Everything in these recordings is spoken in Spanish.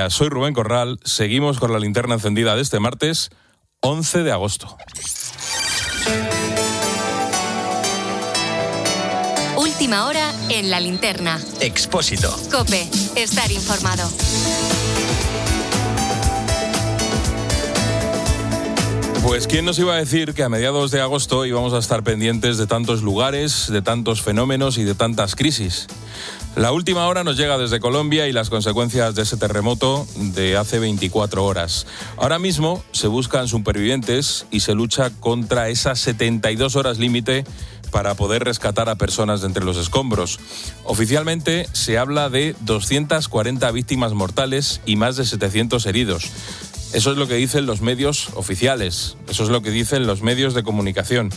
Soy Rubén Corral, seguimos con la linterna encendida de este martes 11 de agosto. Última hora en la linterna. Expósito. COPE, estar informado. Pues quién nos iba a decir que a mediados de agosto íbamos a estar pendientes de tantos lugares, de tantos fenómenos y de tantas crisis. La última hora nos llega desde Colombia y las consecuencias de ese terremoto de hace 24 horas. Ahora mismo se buscan supervivientes y se lucha contra esas 72 horas límite para poder rescatar a personas de entre los escombros. Oficialmente se habla de 240 víctimas mortales y más de 700 heridos. Eso es lo que dicen los medios oficiales, eso es lo que dicen los medios de comunicación.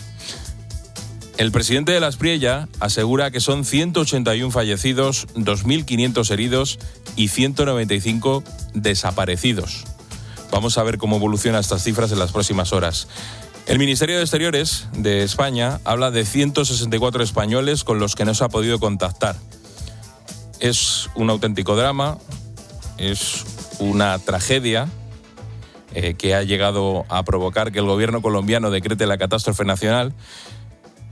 El presidente de la Aspriella asegura que son 181 fallecidos, 2.500 heridos y 195 desaparecidos. Vamos a ver cómo evolucionan estas cifras en las próximas horas. El Ministerio de Exteriores de España habla de 164 españoles con los que no se ha podido contactar. Es un auténtico drama, es una tragedia que ha llegado a provocar que el gobierno colombiano decrete la catástrofe nacional.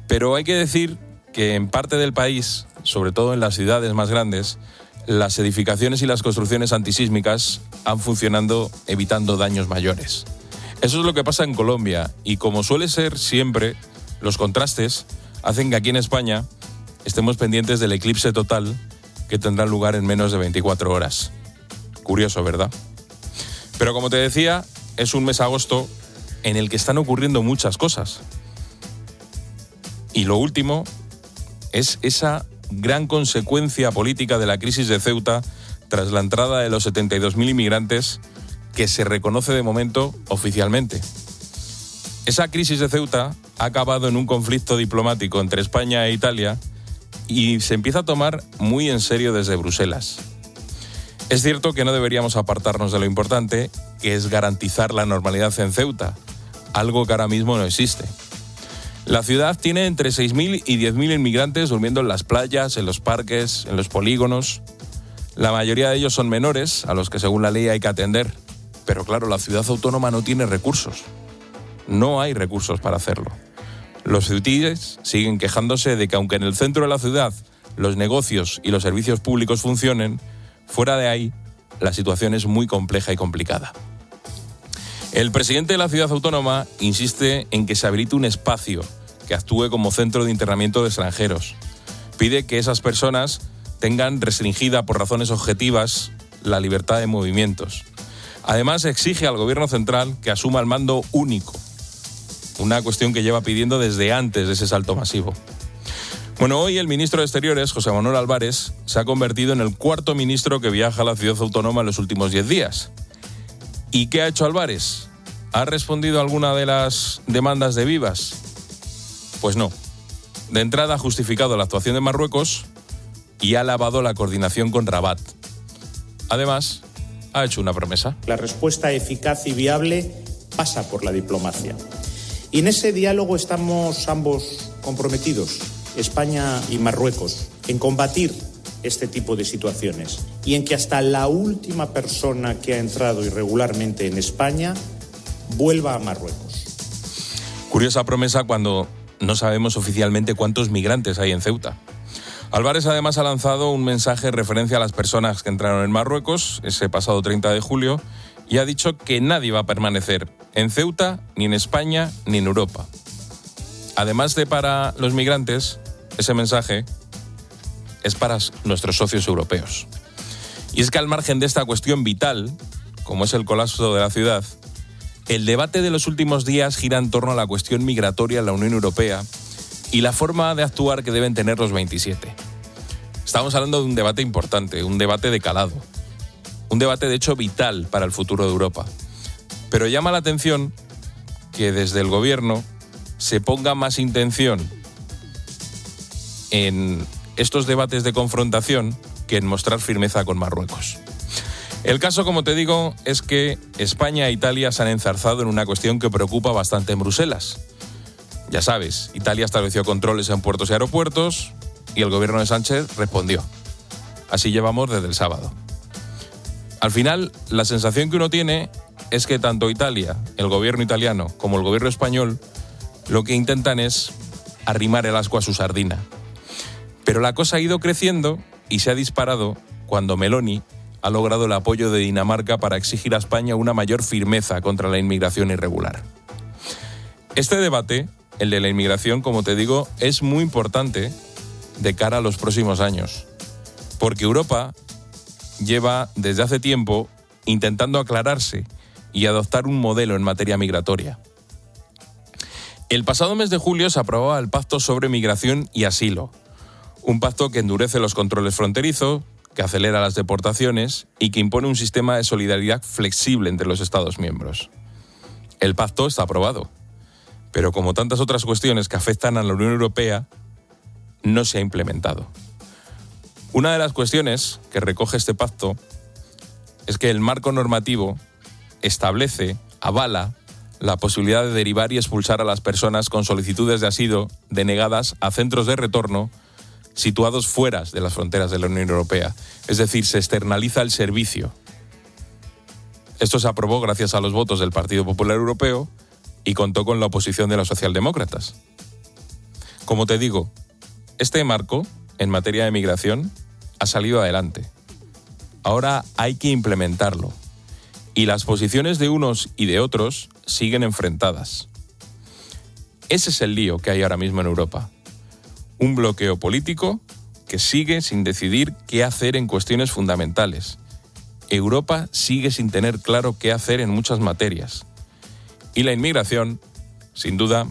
Pero hay que decir que en parte del país, sobre todo en las ciudades más grandes, las edificaciones y las construcciones antisísmicas han funcionado evitando daños mayores. Eso es lo que pasa en Colombia y como suele ser siempre, los contrastes hacen que aquí en España estemos pendientes del eclipse total que tendrá lugar en menos de 24 horas. Curioso, ¿verdad? Pero como te decía, es un mes agosto en el que están ocurriendo muchas cosas. Y lo último es esa gran consecuencia política de la crisis de Ceuta tras la entrada de los 72.000 inmigrantes que se reconoce de momento oficialmente. Esa crisis de Ceuta ha acabado en un conflicto diplomático entre España e Italia y se empieza a tomar muy en serio desde Bruselas. Es cierto que no deberíamos apartarnos de lo importante, que es garantizar la normalidad en Ceuta, algo que ahora mismo no existe. La ciudad tiene entre 6.000 y 10.000 inmigrantes durmiendo en las playas, en los parques, en los polígonos. La mayoría de ellos son menores, a los que según la ley hay que atender. Pero claro, la ciudad autónoma no tiene recursos. No hay recursos para hacerlo. Los ceutíes siguen quejándose de que aunque en el centro de la ciudad los negocios y los servicios públicos funcionen, fuera de ahí la situación es muy compleja y complicada. El presidente de la ciudad autónoma insiste en que se habilite un espacio que actúe como centro de internamiento de extranjeros. Pide que esas personas tengan restringida por razones objetivas la libertad de movimientos. Además, exige al gobierno central que asuma el mando único, una cuestión que lleva pidiendo desde antes de ese salto masivo. Bueno, hoy el ministro de Exteriores, José Manuel Álvarez, se ha convertido en el cuarto ministro que viaja a la ciudad autónoma en los últimos 10 días. ¿Y qué ha hecho Álvarez? ¿Ha respondido a alguna de las demandas de Vivas? Pues no. De entrada ha justificado la actuación de Marruecos y ha alabado la coordinación con Rabat. Además, ha hecho una promesa. La respuesta eficaz y viable pasa por la diplomacia. Y en ese diálogo estamos ambos comprometidos, España y Marruecos, en combatir este tipo de situaciones y en que hasta la última persona que ha entrado irregularmente en España vuelva a Marruecos. Curiosa promesa cuando no sabemos oficialmente cuántos migrantes hay en Ceuta. Álvarez además ha lanzado un mensaje en referencia a las personas que entraron en Marruecos ese pasado 30 de julio y ha dicho que nadie va a permanecer en Ceuta, ni en España, ni en Europa. Además de para los migrantes, ese mensaje es para nuestros socios europeos. Y es que al margen de esta cuestión vital, como es el colapso de la ciudad, el debate de los últimos días gira en torno a la cuestión migratoria en la Unión Europea y la forma de actuar que deben tener los 27. Estamos hablando de un debate importante, un debate de calado, un debate de hecho vital para el futuro de Europa. Pero llama la atención que desde el gobierno se ponga más intención en estos debates de confrontación que en mostrar firmeza con Marruecos. El caso, como te digo, es que España e Italia se han enzarzado en una cuestión que preocupa bastante en Bruselas. Ya sabes, Italia estableció controles en puertos y aeropuertos y el gobierno de Sánchez respondió. Así llevamos desde el sábado. Al final, la sensación que uno tiene es que tanto Italia, el gobierno italiano, como el gobierno español, lo que intentan es arrimar el ascua a su sardina. Pero la cosa ha ido creciendo y se ha disparado cuando Meloni ha logrado el apoyo de Dinamarca para exigir a España una mayor firmeza contra la inmigración irregular. Este debate, el de la inmigración, como te digo, es muy importante de cara a los próximos años, porque Europa lleva desde hace tiempo intentando aclararse y adoptar un modelo en materia migratoria. El pasado mes de julio se aprobaba el Pacto sobre Migración y Asilo, un pacto que endurece los controles fronterizos, que acelera las deportaciones y que impone un sistema de solidaridad flexible entre los Estados miembros. El pacto está aprobado, pero como tantas otras cuestiones que afectan a la Unión Europea, no se ha implementado. Una de las cuestiones que recoge este pacto es que el marco normativo establece, avala, la posibilidad de derivar y expulsar a las personas con solicitudes de asilo denegadas a centros de retorno situados fuera de las fronteras de la Unión Europea. Es decir, se externaliza el servicio. Esto se aprobó gracias a los votos del Partido Popular Europeo y contó con la oposición de los socialdemócratas. Como te digo, este marco, en materia de migración, ha salido adelante. Ahora hay que implementarlo. Y las posiciones de unos y de otros siguen enfrentadas. Ese es el lío que hay ahora mismo en Europa. Un bloqueo político que sigue sin decidir qué hacer en cuestiones fundamentales. Europa sigue sin tener claro qué hacer en muchas materias. Y la inmigración, sin duda,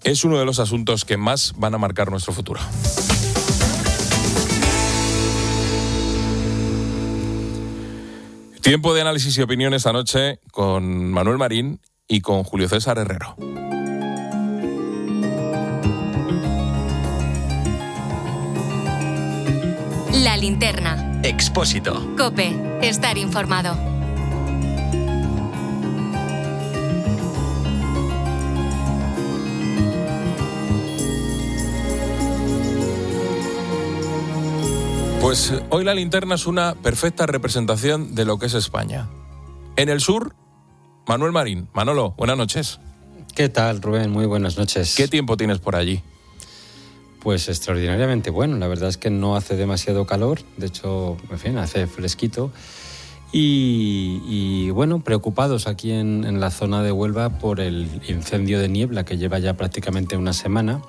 es uno de los asuntos que más van a marcar nuestro futuro. Tiempo de análisis y opinión esta noche con Manuel Marín y con Julio César Herrero. La linterna. Expósito. COPE. Estar informado. Pues hoy la linterna es una perfecta representación de lo que es España. En el sur, Manuel Marín. Manolo, buenas noches. ¿Qué tal, Rubén? Muy buenas noches. ¿Qué tiempo tienes por allí? Pues extraordinariamente bueno. La verdad es que no hace demasiado calor. De hecho, en fin, hace fresquito. Y bueno, preocupados aquí en la zona de Huelva por el incendio de niebla que lleva ya prácticamente una semana.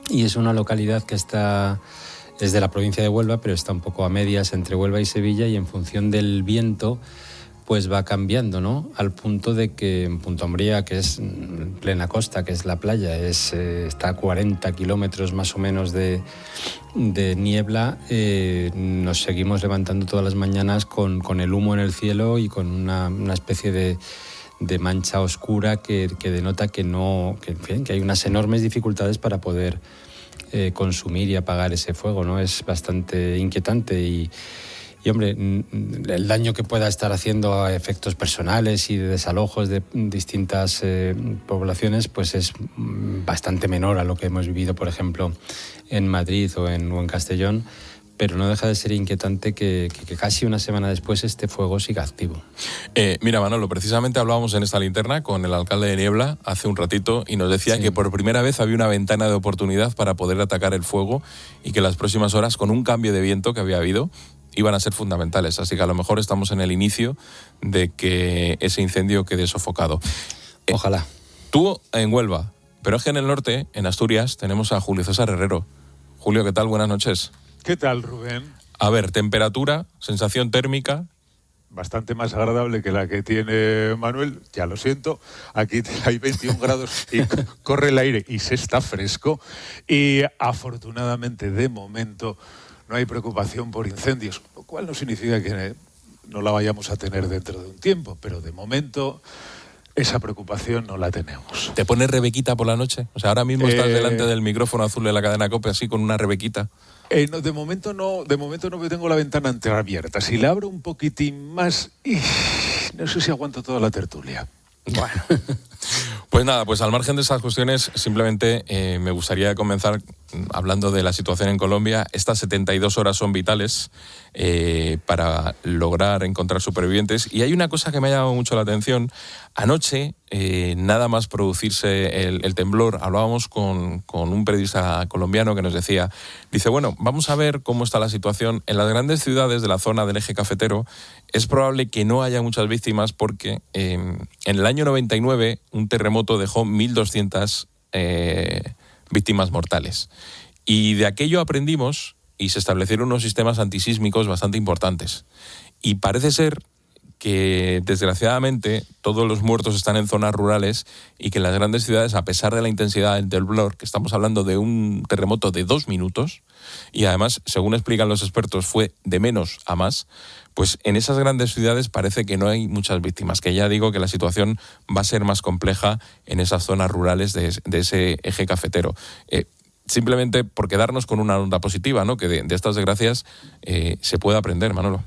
Y es una localidad que es de la provincia de Huelva, pero está un poco a medias entre Huelva y Sevilla, y en función del viento pues va cambiando, ¿no? Al punto de que en Punta Umbría, que es plena costa, que es la playa, está a 40 kilómetros más o menos de niebla, nos seguimos levantando todas las mañanas con el humo en el cielo y con una especie de mancha oscura que denota que hay unas enormes dificultades para poder consumir y apagar ese fuego, ¿no? Es bastante inquietante y hombre, el daño que pueda estar haciendo a efectos personales y de desalojos de distintas poblaciones, pues es bastante menor a lo que hemos vivido, por ejemplo, en Madrid o en Castellón, pero no deja de ser inquietante que casi una semana después este fuego siga activo. Mira, Manolo, precisamente hablábamos en esta linterna con el alcalde de Niebla hace un ratito y nos decía que por primera vez había una ventana de oportunidad para poder atacar el fuego y que las próximas horas, con un cambio de viento que había habido, iban a ser fundamentales. Así que a lo mejor estamos en el inicio de que ese incendio quede sofocado. Ojalá. Tú en Huelva, pero es que en el norte, en Asturias, tenemos a Julio César Herrero. Julio, ¿qué tal? Buenas noches. ¿Qué tal, Rubén? A ver, temperatura, sensación térmica. Bastante más agradable que la que tiene Manuel, ya lo siento. Aquí hay 21 grados y corre el aire y se está fresco. Y afortunadamente, de momento, no hay preocupación por incendios, lo cual no significa que no la vayamos a tener dentro de un tiempo, pero de momento esa preocupación no la tenemos. ¿Te pones rebequita por la noche? O sea, ahora mismo estás delante del micrófono azul de la cadena COPE así con una rebequita. No, de momento no, porque tengo la ventana entreabierta. Si la abro un poquitín más, no sé si aguanto toda la tertulia. Bueno, pues nada, pues al margen de esas cuestiones, simplemente me gustaría comenzar hablando de la situación en Colombia, estas 72 horas son vitales para lograr encontrar supervivientes. Y hay una cosa que me ha llamado mucho la atención. Anoche, nada más producirse el temblor, hablábamos con un periodista colombiano que nos decía, dice, bueno, vamos a ver cómo está la situación. En las grandes ciudades de la zona del eje cafetero es probable que no haya muchas víctimas porque en el año 99 un terremoto dejó 1.200 víctimas mortales. Y de aquello aprendimos y se establecieron unos sistemas antisísmicos bastante importantes. Y parece ser que, desgraciadamente, todos los muertos están en zonas rurales y que en las grandes ciudades, a pesar de la intensidad del temblor, que estamos hablando de un terremoto de 2 minutos, y además, según explican los expertos, fue de menos a más, pues en esas grandes ciudades parece que no hay muchas víctimas, que ya digo que la situación va a ser más compleja en esas zonas rurales de ese eje cafetero. Simplemente por quedarnos con una onda positiva, ¿no? Que de estas desgracias se puede aprender, Manolo.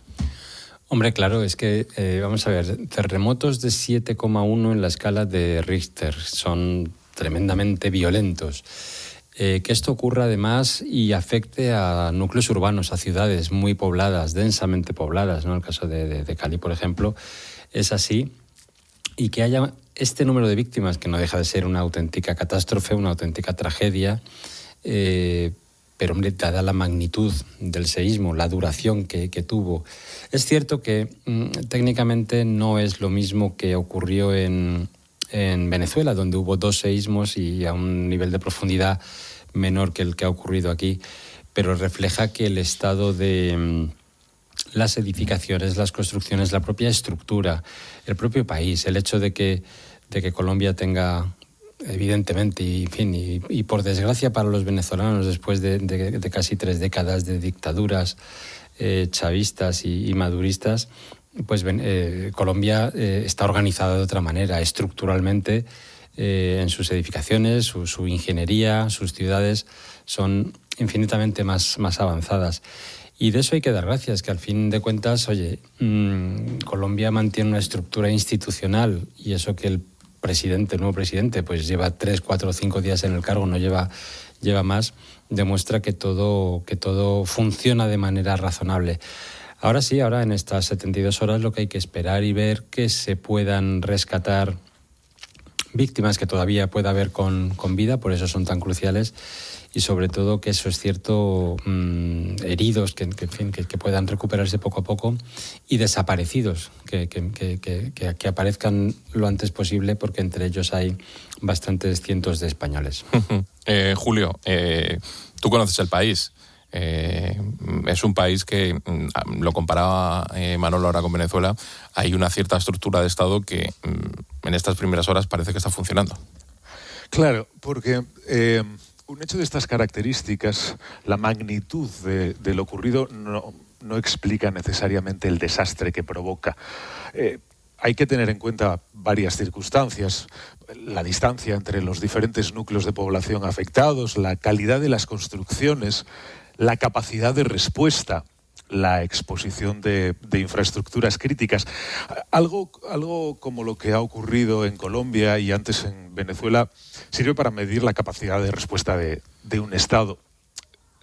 Hombre, claro, es que, vamos a ver, terremotos de 7,1 en la escala de Richter son tremendamente violentos. Que esto ocurra además y afecte a núcleos urbanos, a ciudades muy pobladas, densamente pobladas, ¿no? El caso de Cali, por ejemplo, es así. Y que haya este número de víctimas, que no deja de ser una auténtica catástrofe, una auténtica tragedia, pero, hombre, dada la magnitud del seísmo, la duración que tuvo. Es cierto que técnicamente no es lo mismo que ocurrió en Venezuela, donde hubo 2 seísmos y a un nivel de profundidad menor que el que ha ocurrido aquí, pero refleja que el estado de las edificaciones, las construcciones, la propia estructura, el propio país, el hecho de que Colombia tenga, evidentemente, y por desgracia para los venezolanos, después de casi 3 décadas de dictaduras chavistas y maduristas, pues Colombia está organizada de otra manera, estructuralmente, en sus edificaciones, su ingeniería, sus ciudades son infinitamente más avanzadas. Y de eso hay que dar gracias, que al fin de cuentas, oye, Colombia mantiene una estructura institucional, y eso que el nuevo presidente, pues lleva 3, 4, 5 días en el cargo, no lleva más, demuestra que todo funciona de manera razonable. Ahora sí, en estas 72 horas lo que hay que esperar y ver que se puedan rescatar víctimas que todavía pueda haber con vida, por eso son tan cruciales, y sobre todo que eso es cierto, heridos que puedan recuperarse poco a poco, y desaparecidos que aparezcan lo antes posible, porque entre ellos hay bastantes cientos de españoles. Julio, tú conoces el país. Es un país que, lo comparaba Manolo ahora con Venezuela, hay una cierta estructura de Estado que en estas primeras horas parece que está funcionando. Claro, porque un hecho de estas características, la magnitud de lo ocurrido no explica necesariamente el desastre que provoca. Hay que tener en cuenta varias circunstancias: la distancia entre los diferentes núcleos de población afectados, la calidad de las construcciones, la capacidad de respuesta, la exposición de infraestructuras críticas. Algo como lo que ha ocurrido en Colombia y antes en Venezuela sirve para medir la capacidad de respuesta de un Estado,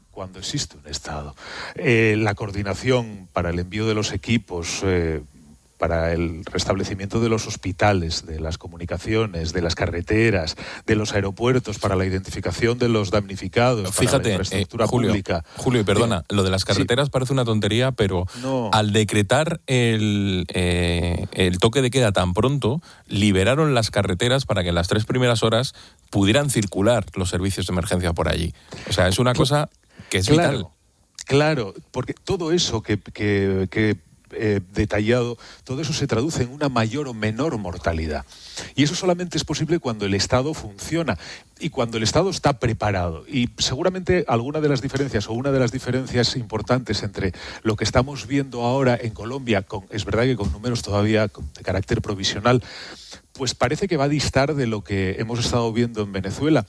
cuando existe un Estado. La coordinación para el envío de los equipos, para el restablecimiento de los hospitales, de las comunicaciones, de las carreteras, de los aeropuertos, para la identificación de los damnificados. Fíjate, para la infraestructura pública. Julio, y perdona, lo de las carreteras parece una tontería, pero al decretar el toque de queda tan pronto, liberaron las carreteras para que en las 3 primeras horas pudieran circular los servicios de emergencia por allí. O sea, es una cosa que es vital. Claro, porque todo eso que detallado, todo eso se traduce en una mayor o menor mortalidad. Y eso solamente es posible cuando el Estado funciona y cuando el Estado está preparado. Y seguramente alguna de las diferencias, o una de las diferencias importantes entre lo que estamos viendo ahora en Colombia, es verdad que con números todavía de carácter provisional, pues parece que va a distar de lo que hemos estado viendo en Venezuela.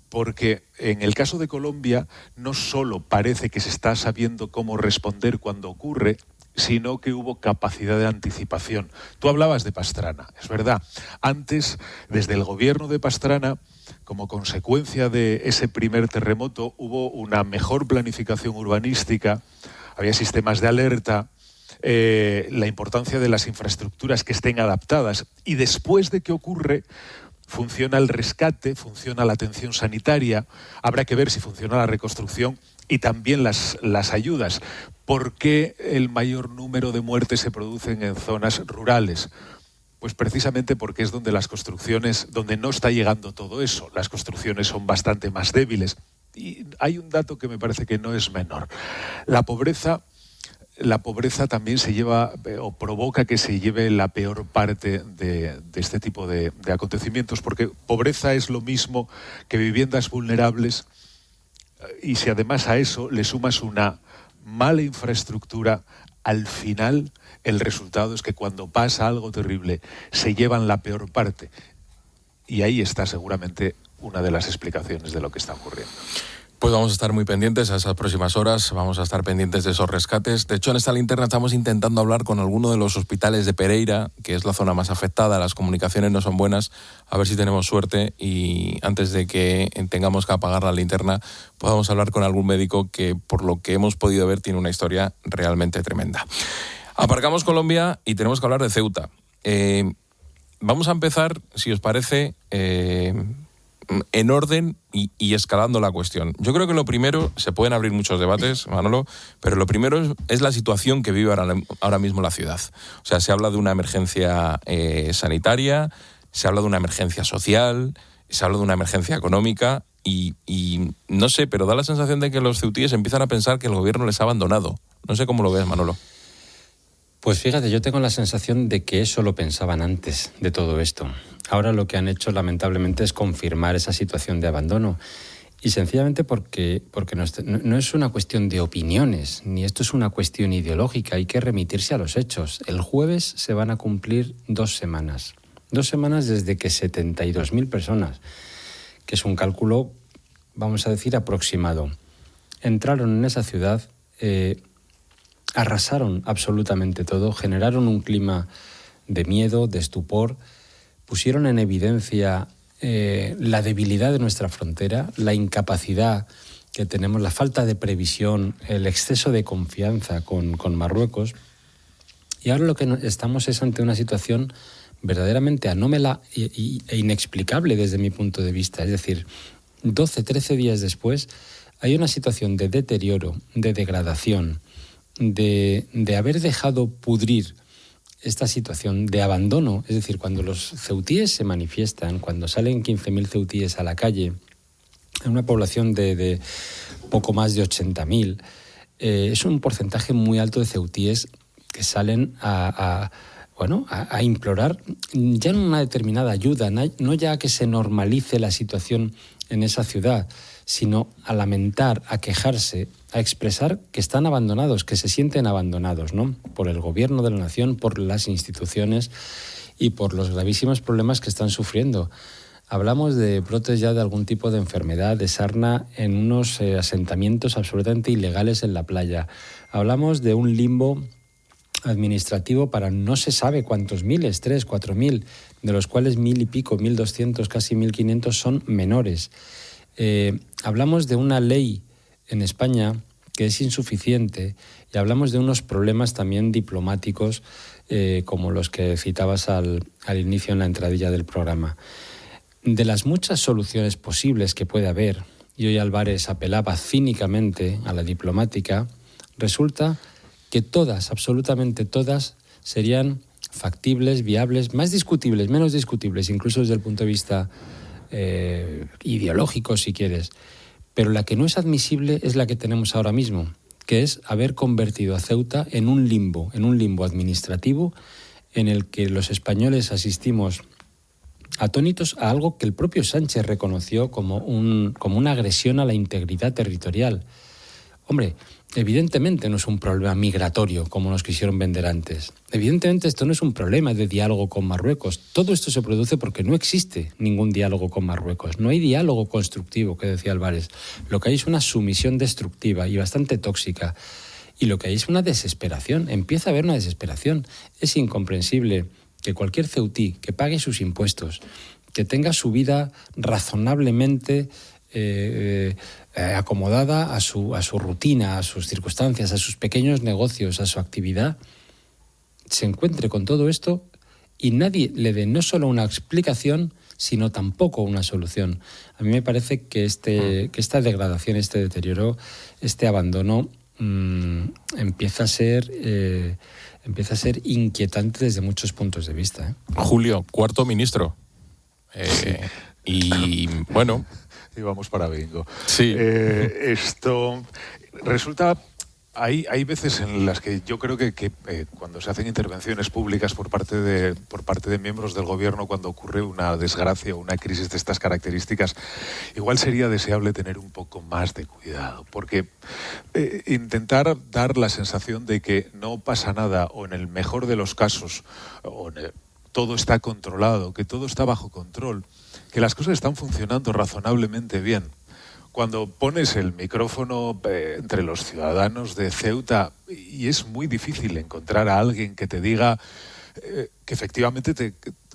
Porque en el caso de Colombia no solo parece que se está sabiendo cómo responder cuando ocurre, sino que hubo capacidad de anticipación. Tú hablabas de Pastrana, es verdad. Antes, desde el gobierno de Pastrana, como consecuencia de ese primer terremoto, hubo una mejor planificación urbanística, había sistemas de alerta, la importancia de las infraestructuras que estén adaptadas. Y después de que ocurre, funciona el rescate, funciona la atención sanitaria, habrá que ver si funciona la reconstrucción y también las ayudas. ¿Por qué el mayor número de muertes se producen en zonas rurales? Pues precisamente porque es donde las construcciones, donde no está llegando todo eso. Las construcciones son bastante más débiles. Y hay un dato que me parece que no es menor. La pobreza también se lleva o provoca que se lleve la peor parte de este tipo de acontecimientos, porque pobreza es lo mismo que viviendas vulnerables, y si además a eso le sumas una mala infraestructura, al final el resultado es que cuando pasa algo terrible se llevan la peor parte. Y ahí está seguramente una de las explicaciones de lo que está ocurriendo. Pues vamos a estar muy pendientes a esas próximas horas, vamos a estar pendientes de esos rescates. De hecho, en esta linterna estamos intentando hablar con alguno de los hospitales de Pereira, que es la zona más afectada, las comunicaciones no son buenas, a ver si tenemos suerte y antes de que tengamos que apagar la linterna podamos hablar con algún médico que, por lo que hemos podido ver, tiene una historia realmente tremenda. Aparcamos Colombia y tenemos que hablar de Ceuta. Vamos a empezar, si os parece, en orden y escalando la cuestión. Yo creo que lo primero, se pueden abrir muchos debates, Manolo, pero lo primero es la situación que vive ahora mismo la ciudad. O sea, se habla de una emergencia sanitaria, se habla de una emergencia social, se habla de una emergencia económica y no sé, pero da la sensación de que los ceutíes empiezan a pensar que el gobierno les ha abandonado. No sé cómo lo ves, Manolo. Pues fíjate, yo tengo la sensación de que eso lo pensaban antes de todo esto. Ahora lo que han hecho, lamentablemente, es confirmar esa situación de abandono. Y sencillamente porque no es una cuestión de opiniones, ni esto es una cuestión ideológica, hay que remitirse a los hechos. El jueves se van a cumplir 2 semanas. 2 semanas desde que 72.000 personas, que es un cálculo, vamos a decir, aproximado, entraron en esa ciudad, arrasaron absolutamente todo, generaron un clima de miedo, de estupor, pusieron en evidencia la debilidad de nuestra frontera, la incapacidad que tenemos, la falta de previsión, el exceso de confianza con Marruecos. Y ahora lo que estamos es ante una situación verdaderamente anómala e inexplicable desde mi punto de vista. Es decir, 12, 13 días después hay una situación de deterioro, de degradación, de haber dejado pudrir esta situación de abandono. Es decir, cuando los ceutíes se manifiestan, cuando salen 15.000 ceutíes a la calle, en una población de poco más de 80.000, es un porcentaje muy alto de ceutíes que salen a implorar ya no una determinada ayuda, no ya que se normalice la situación en esa ciudad, sino a lamentar, a quejarse, a expresar que están abandonados, que se sienten abandonados, ¿no? Por el gobierno de la nación, por las instituciones y por los gravísimos problemas que están sufriendo. Hablamos de brotes ya de algún tipo de enfermedad, de sarna en unos asentamientos absolutamente ilegales en la playa. Hablamos de un limbo administrativo para no se sabe cuántos miles, 3, 4.000, de los cuales 1.000 y pico, 1.200, casi 1.500 son menores. Hablamos de una ley en España que es insuficiente y hablamos de unos problemas también diplomáticos como los que citabas al inicio en la entradilla del programa. De las muchas soluciones posibles que puede haber, y hoy Álvarez apelaba cínicamente a la diplomática, resulta que todas, absolutamente todas, serían factibles, viables, más discutibles, menos discutibles, incluso desde el punto de vista ideológico, si quieres. Pero la que no es admisible es la que tenemos ahora mismo, que es haber convertido a Ceuta en un limbo administrativo en el que los españoles asistimos atónitos a algo que el propio Sánchez reconoció como una agresión a la integridad territorial. Hombre, evidentemente no es un problema migratorio como nos quisieron vender antes. Evidentemente esto no es un problema de diálogo con Marruecos. Todo esto se produce porque no existe ningún diálogo con Marruecos. No hay diálogo constructivo, que decía Álvarez. Lo que hay es una sumisión destructiva y bastante tóxica. Y lo que hay es una desesperación, empieza a haber una desesperación. Es incomprensible que cualquier ceutí que pague sus impuestos, que tenga su vida razonablemente acomodada a su rutina, a sus circunstancias, a sus pequeños negocios, a su actividad, se encuentre con todo esto y nadie le dé no solo una explicación, sino tampoco una solución. A mí me parece que esta degradación, este deterioro, este abandono empieza a ser inquietante desde muchos puntos de vista. Julio, cuarto ministro. Y bueno... Y vamos para bingo. Sí. Esto resulta... Hay veces en las que yo creo que cuando se hacen intervenciones públicas por parte de miembros del gobierno, cuando ocurre una desgracia o una crisis de estas características, igual sería deseable tener un poco más de cuidado, porque intentar dar la sensación de que no pasa nada, o en el mejor de los casos, todo está controlado, que todo está bajo control, que las cosas están funcionando razonablemente bien. Cuando pones el micrófono entre los ciudadanos de Ceuta, y es muy difícil encontrar a alguien que te diga, que efectivamente te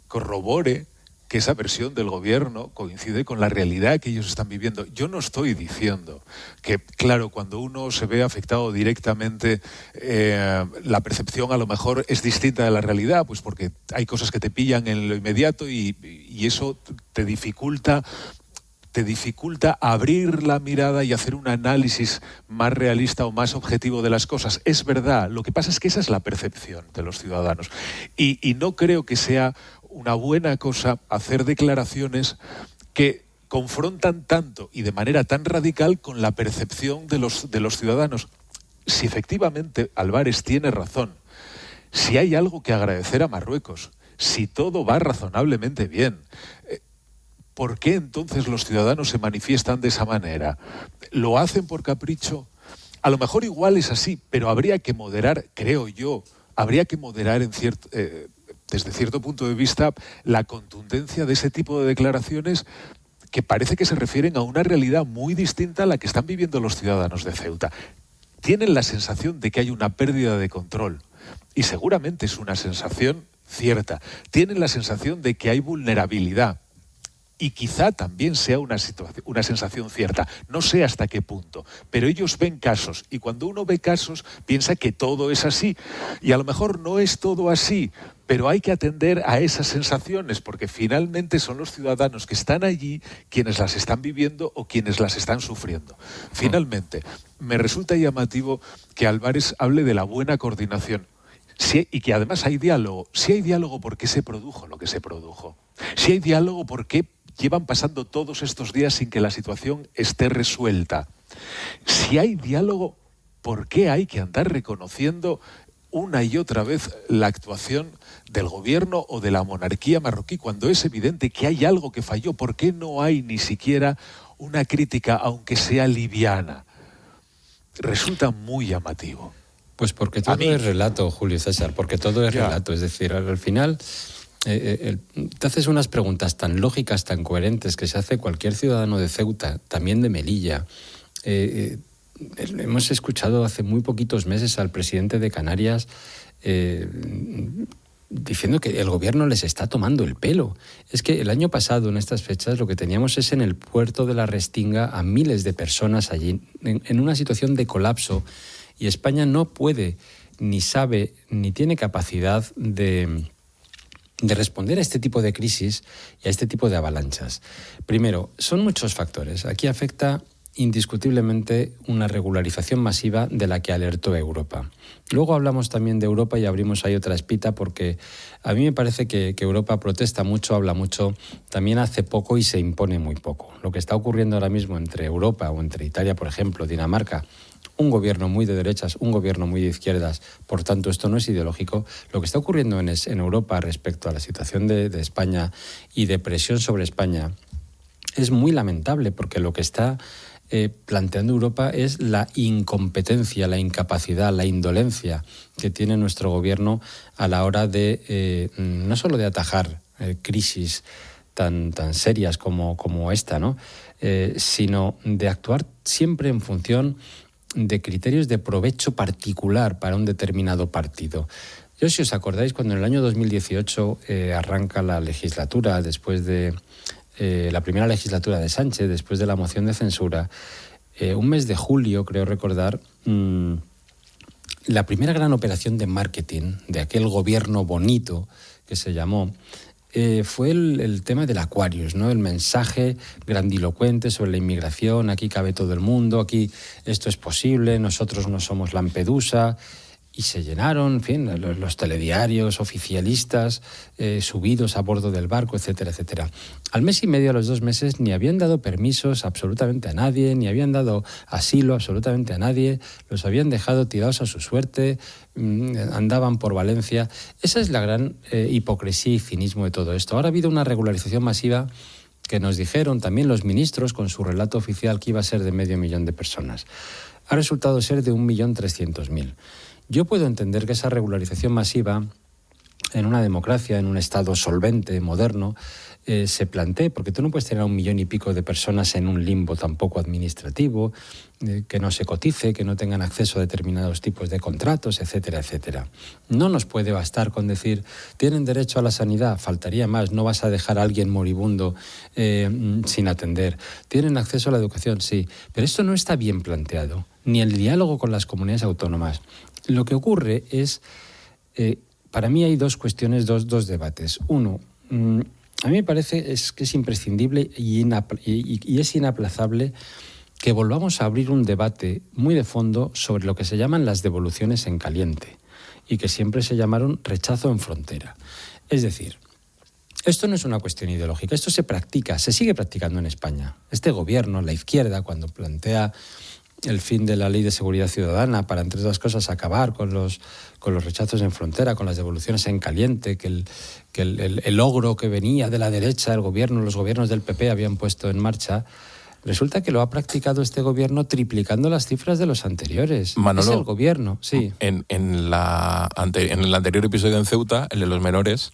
corrobore que esa versión del gobierno coincide con la realidad que ellos están viviendo. Yo no estoy diciendo que, claro, cuando uno se ve afectado directamente, la percepción a lo mejor es distinta de la realidad, pues porque hay cosas que te pillan en lo inmediato y eso te dificulta abrir la mirada y hacer un análisis más realista o más objetivo de las cosas. Es verdad, lo que pasa es que esa es la percepción de los ciudadanos. Y no creo que sea una buena cosa hacer declaraciones que confrontan tanto y de manera tan radical con la percepción de los ciudadanos. Si efectivamente Álvarez tiene razón, si hay algo que agradecer a Marruecos, si todo va razonablemente bien, ¿por qué entonces los ciudadanos se manifiestan de esa manera? ¿Lo hacen por capricho? A lo mejor igual es así, pero habría que moderar, creo yo, desde cierto punto de vista la contundencia de ese tipo de declaraciones que parece que se refieren a una realidad muy distinta a la que están viviendo los ciudadanos de Ceuta. Tienen la sensación de que hay una pérdida de control, y seguramente es una sensación cierta. Tienen la sensación de que hay vulnerabilidad, y quizá también sea una sensación cierta, no sé hasta qué punto, pero ellos ven casos, y cuando uno ve casos piensa que todo es así, y a lo mejor no es todo así, pero hay que atender a esas sensaciones, porque finalmente son los ciudadanos que están allí quienes las están viviendo o quienes las están sufriendo. Finalmente, me resulta llamativo que Álvarez hable de la buena coordinación. Y que además hay diálogo. Si hay diálogo, ¿por qué se produjo lo que se produjo? Si hay diálogo, ¿por qué llevan pasando todos estos días sin que la situación esté resuelta? Si hay diálogo, ¿por qué hay que andar reconociendo una y otra vez la actuación del gobierno o de la monarquía marroquí cuando es evidente que hay algo que falló? ¿Por qué no hay ni siquiera una crítica, aunque sea liviana? Resulta muy llamativo. Pues porque todo es relato, Julio César, porque todo es relato. Es decir, al final te haces unas preguntas tan lógicas, tan coherentes, que se hace cualquier ciudadano de Ceuta, también de Melilla. Hemos escuchado hace muy poquitos meses al presidente de Canarias diciendo que el gobierno les está tomando el pelo. Es que el año pasado, en estas fechas, lo que teníamos es en el puerto de la Restinga a miles de personas allí, en una situación de colapso. Y España no puede, ni sabe, ni tiene capacidad de responder a este tipo de crisis y a este tipo de avalanchas. Primero, son muchos factores. Aquí afecta indiscutiblemente una regularización masiva de la que alertó Europa. Luego hablamos también de Europa y abrimos ahí otra espita, porque a mí me parece que Europa protesta mucho, habla mucho, también hace poco y se impone muy poco. Lo que está ocurriendo ahora mismo entre Europa o entre Italia, por ejemplo, Dinamarca, un gobierno muy de derechas, un gobierno muy de izquierdas, por tanto esto no es ideológico. Lo que está ocurriendo en Europa respecto a la situación de España y de presión sobre España es muy lamentable, porque lo que está planteando Europa es la incompetencia, la incapacidad, la indolencia que tiene nuestro gobierno a la hora de no solo de atajar crisis tan serias como esta, ¿no? Sino de actuar siempre en función de criterios de provecho particular para un determinado partido. Yo, si os acordáis, cuando en el año 2018 arranca la legislatura, después de la primera legislatura de Sánchez, después de la moción de censura, un mes de julio, creo recordar, la primera gran operación de marketing de aquel gobierno bonito que se llamó, fue el tema del Aquarius, ¿no? El mensaje grandilocuente sobre la inmigración: aquí cabe todo el mundo, aquí esto es posible, nosotros no somos Lampedusa. Y se llenaron, en fin, los telediarios oficialistas subidos a bordo del barco, etcétera, etcétera. Al mes y medio, a los 2 meses, ni habían dado permisos absolutamente a nadie, ni habían dado asilo absolutamente a nadie, los habían dejado tirados a su suerte, andaban por Valencia. Esa es la gran hipocresía y cinismo de todo esto. Ahora ha habido una regularización masiva que nos dijeron también los ministros con su relato oficial que iba a ser de 500.000 de personas. Ha resultado ser de 1.300.000. Yo puedo entender que esa regularización masiva en una democracia, en un Estado solvente, moderno, se plantee, porque tú no puedes tener a 1 millón y pico de personas en un limbo tampoco administrativo, que no se cotice, que no tengan acceso a determinados tipos de contratos, etcétera, etcétera. No nos puede bastar con decir, tienen derecho a la sanidad, faltaría más, no vas a dejar a alguien moribundo sin atender. Tienen acceso a la educación, sí, pero esto no está bien planteado, ni el diálogo con las comunidades autónomas. Lo que ocurre es, para mí hay 2 cuestiones, dos debates. Uno, a mí me parece que es imprescindible y es inaplazable que volvamos a abrir un debate muy de fondo sobre lo que se llaman las devoluciones en caliente y que siempre se llamaron rechazo en frontera. Es decir, esto no es una cuestión ideológica, esto se practica, se sigue practicando en España. Este gobierno, la izquierda, cuando plantea el fin de la Ley de Seguridad Ciudadana para, entre otras cosas, acabar con los rechazos en frontera, con las devoluciones en caliente, que el logro que venía de la derecha, los gobiernos del PP habían puesto en marcha, resulta que lo ha practicado este gobierno triplicando las cifras de los anteriores. Manolo, es el gobierno, sí. En el anterior episodio en Ceuta, el de los menores,